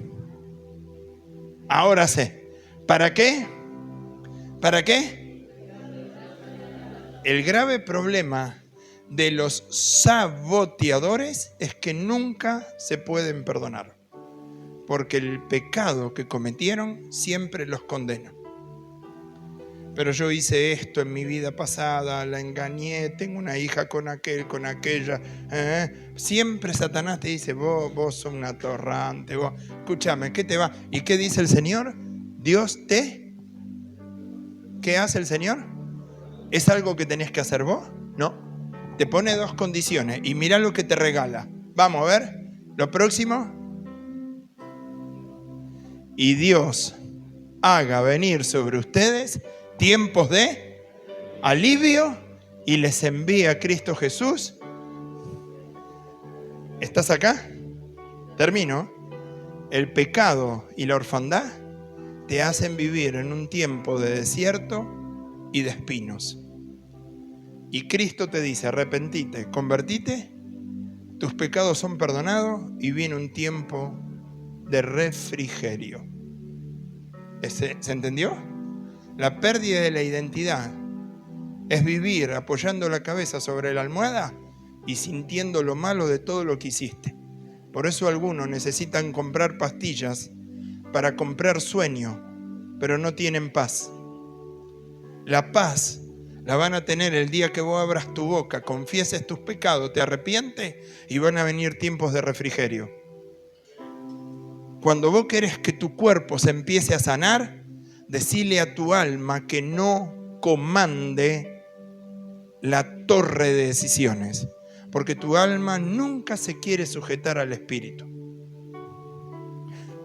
Ahora sé. ¿Para qué? ¿Para qué? El grave problema de los saboteadores es que nunca se pueden perdonar. Porque el pecado que cometieron siempre los condena. Pero yo hice esto en mi vida pasada, la engañé, tengo una hija con aquel, con aquella. Siempre Satanás te dice, vos sos un atorrante, vos. Escúchame, ¿qué te va? ¿Y qué dice el Señor? Dios te... ¿Qué hace el Señor? ¿Es algo que tenés que hacer vos? No. Te pone dos condiciones y mirá lo que te regala. Vamos a ver. Lo próximo. Y Dios haga venir sobre ustedes tiempos de alivio y les envía a Cristo Jesús. ¿Estás acá? Termino. El pecado y la orfandad te hacen vivir en un tiempo de desierto y de espinos. Y Cristo te dice, arrepentite, convertite, tus pecados son perdonados y viene un tiempo de refrigerio. ¿Se entendió? La pérdida de la identidad es vivir apoyando la cabeza sobre la almohada y sintiendo lo malo de todo lo que hiciste. Por eso algunos necesitan comprar pastillas para comprar sueño, pero no tienen paz. La paz La van a tener el día que vos abras tu boca, confieses tus pecados, te arrepientes y van a venir tiempos de refrigerio. Cuando vos querés que tu cuerpo se empiece a sanar, decile a tu alma que no comande la torre de decisiones, porque tu alma nunca se quiere sujetar al espíritu.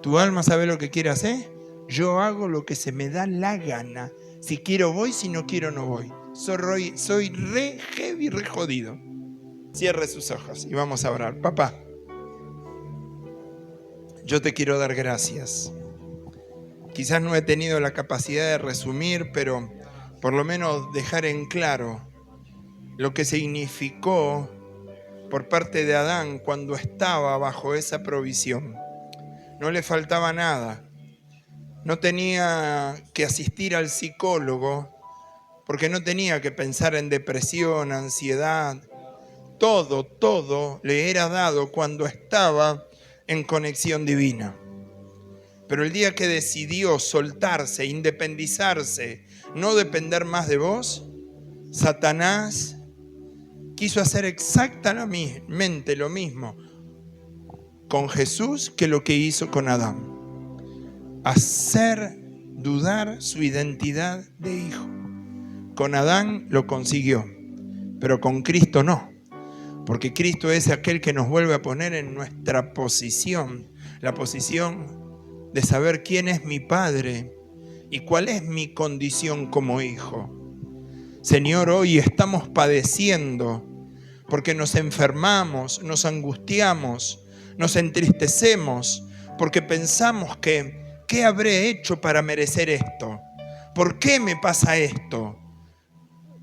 Tu alma sabe lo que quiere hacer. Yo hago lo que se me da la gana. Si quiero voy, si no quiero no voy. Soy re heavy, re jodido. Cierre sus ojos y vamos a orar. Papá, yo te quiero dar gracias. Quizás no he tenido la capacidad de resumir, pero por lo menos dejar en claro lo que significó por parte de Adán cuando estaba bajo esa provisión. No le faltaba nada. No tenía que asistir al psicólogo porque no tenía que pensar en depresión, ansiedad. Todo le era dado cuando estaba en conexión divina. Pero el día que decidió soltarse, independizarse, no depender más de vos, Satanás quiso hacer exactamente lo mismo con Jesús que lo que hizo con Adán. Hacer dudar su identidad de hijo. Con Adán lo consiguió, pero con Cristo no. Porque Cristo es aquel que nos vuelve a poner en nuestra posición, la posición de saber quién es mi Padre y cuál es mi condición como hijo. Señor, hoy estamos padeciendo porque nos enfermamos, nos angustiamos, nos entristecemos, porque pensamos que ¿qué habré hecho para merecer esto? ¿Por qué me pasa esto?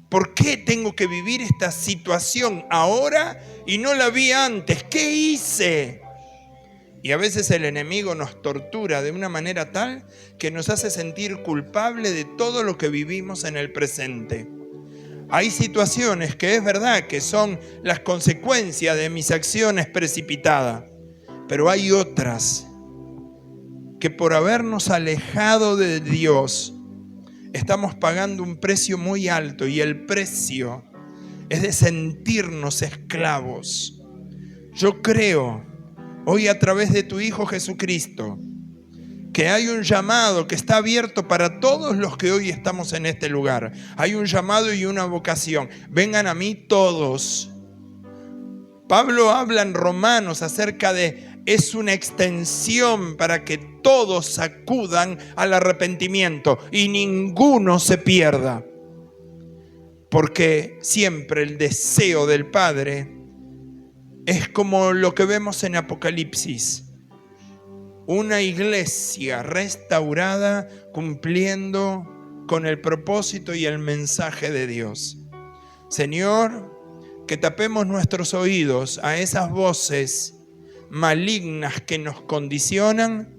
¿Por qué tengo que vivir esta situación ahora y no la vi antes? ¿Qué hice? Y a veces el enemigo nos tortura de una manera tal que nos hace sentir culpable de todo lo que vivimos en el presente. Hay situaciones que es verdad que son las consecuencias de mis acciones precipitadas, pero hay otras que por habernos alejado de Dios estamos pagando un precio muy alto, y el precio es de sentirnos esclavos. Yo creo hoy a través de tu Hijo Jesucristo que hay un llamado que está abierto para todos los que hoy estamos en este lugar. Hay un llamado y una vocación. Vengan a mí todos. Pablo habla en Romanos acerca de es una extensión para que todos acudan al arrepentimiento y ninguno se pierda. Porque siempre el deseo del Padre es como lo que vemos en Apocalipsis. Una iglesia restaurada cumpliendo con el propósito y el mensaje de Dios. Señor, que tapemos nuestros oídos a esas voces malignas que nos condicionan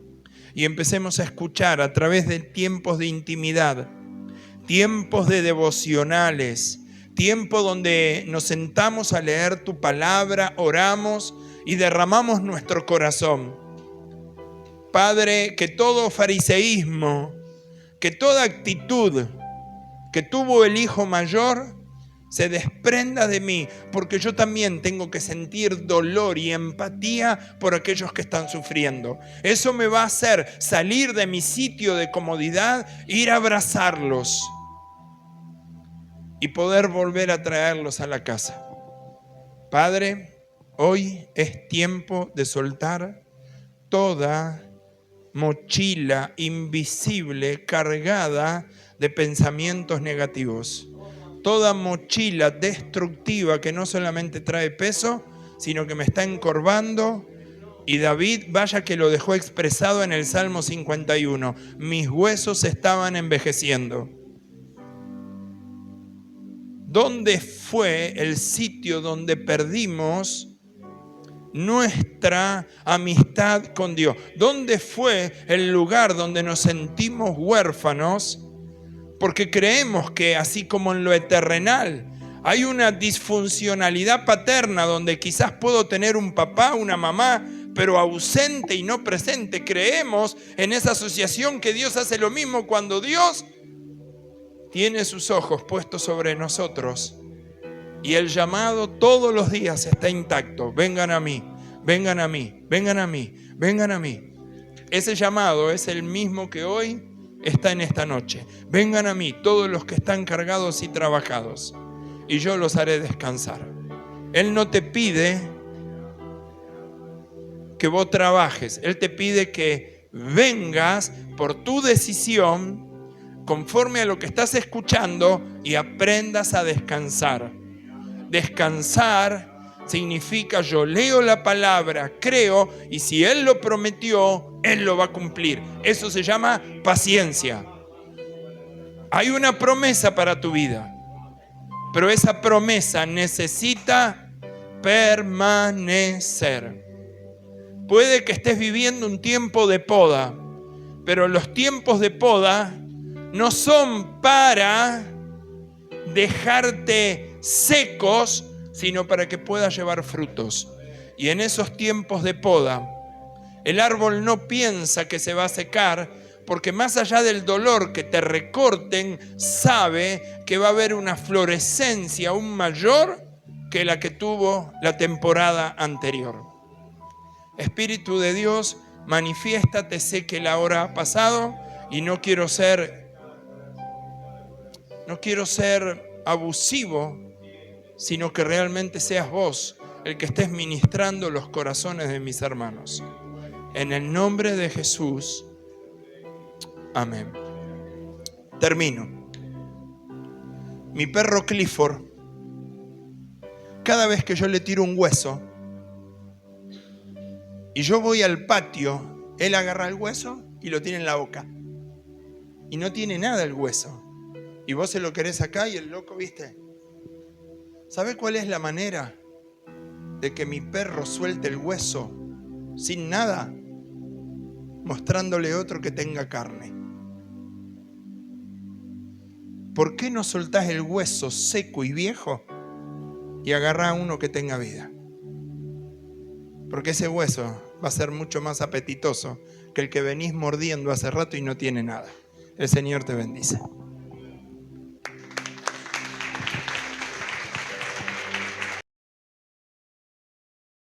y empecemos a escuchar a través de tiempos de intimidad, tiempos de devocionales, tiempo donde nos sentamos a leer tu palabra, oramos y derramamos nuestro corazón. Padre, que todo fariseísmo, que toda actitud que tuvo el hijo mayor se desprenda de mí, porque yo también tengo que sentir dolor y empatía por aquellos que están sufriendo. Eso me va a hacer salir de mi sitio de comodidad, ir a abrazarlos y poder volver a traerlos a la casa. Padre, hoy es tiempo de soltar toda mochila invisible cargada de pensamientos negativos. Toda mochila destructiva que no solamente trae peso, sino que me está encorvando. Y David, vaya que lo dejó expresado en el Salmo 51. Mis huesos estaban envejeciendo. ¿Dónde fue el sitio donde perdimos nuestra amistad con Dios? ¿Dónde fue el lugar donde nos sentimos huérfanos? Porque creemos que así como en lo terrenal hay una disfuncionalidad paterna donde quizás puedo tener un papá, una mamá, pero ausente y no presente. Creemos en esa asociación que Dios hace lo mismo cuando Dios tiene sus ojos puestos sobre nosotros y el llamado todos los días está intacto. Vengan a mí, vengan a mí, vengan a mí, vengan a mí. Ese llamado es el mismo que hoy está en esta noche. Vengan a mí todos los que están cargados y trabajados y yo los haré descansar. Él no te pide que vos trabajes, Él te pide que vengas por tu decisión conforme a lo que estás escuchando y aprendas a descansar. Descansar significa yo leo la palabra, creo, y si Él lo prometió, Él lo va a cumplir. Eso se llama paciencia. Hay una promesa para tu vida, pero esa promesa necesita permanecer. Puede que estés viviendo un tiempo de poda, pero los tiempos de poda no son para dejarte secos, sino para que puedas llevar frutos. Y en esos tiempos de poda, el árbol no piensa que se va a secar, porque más allá del dolor que te recorten, sabe que va a haber una florescencia aún mayor que la que tuvo la temporada anterior. Espíritu de Dios, manifiéstate, sé que la hora ha pasado y no quiero ser abusivo, sino que realmente seas vos el que estés ministrando los corazones de mis hermanos. En el nombre de Jesús, amén. Termino. Mi perro Clifford, cada vez que yo le tiro un hueso y yo voy al patio, él agarra el hueso y lo tiene en la boca. Y no tiene nada el hueso. Y vos se lo querés acá y el loco, ¿viste? ¿Sabe cuál es la manera de que mi perro suelte el hueso sin nada? Mostrándole otro que tenga carne. ¿Por qué no soltás el hueso seco y viejo y agarrás a uno que tenga vida? Porque ese hueso va a ser mucho más apetitoso que el que venís mordiendo hace rato y no tiene nada. El Señor te bendice.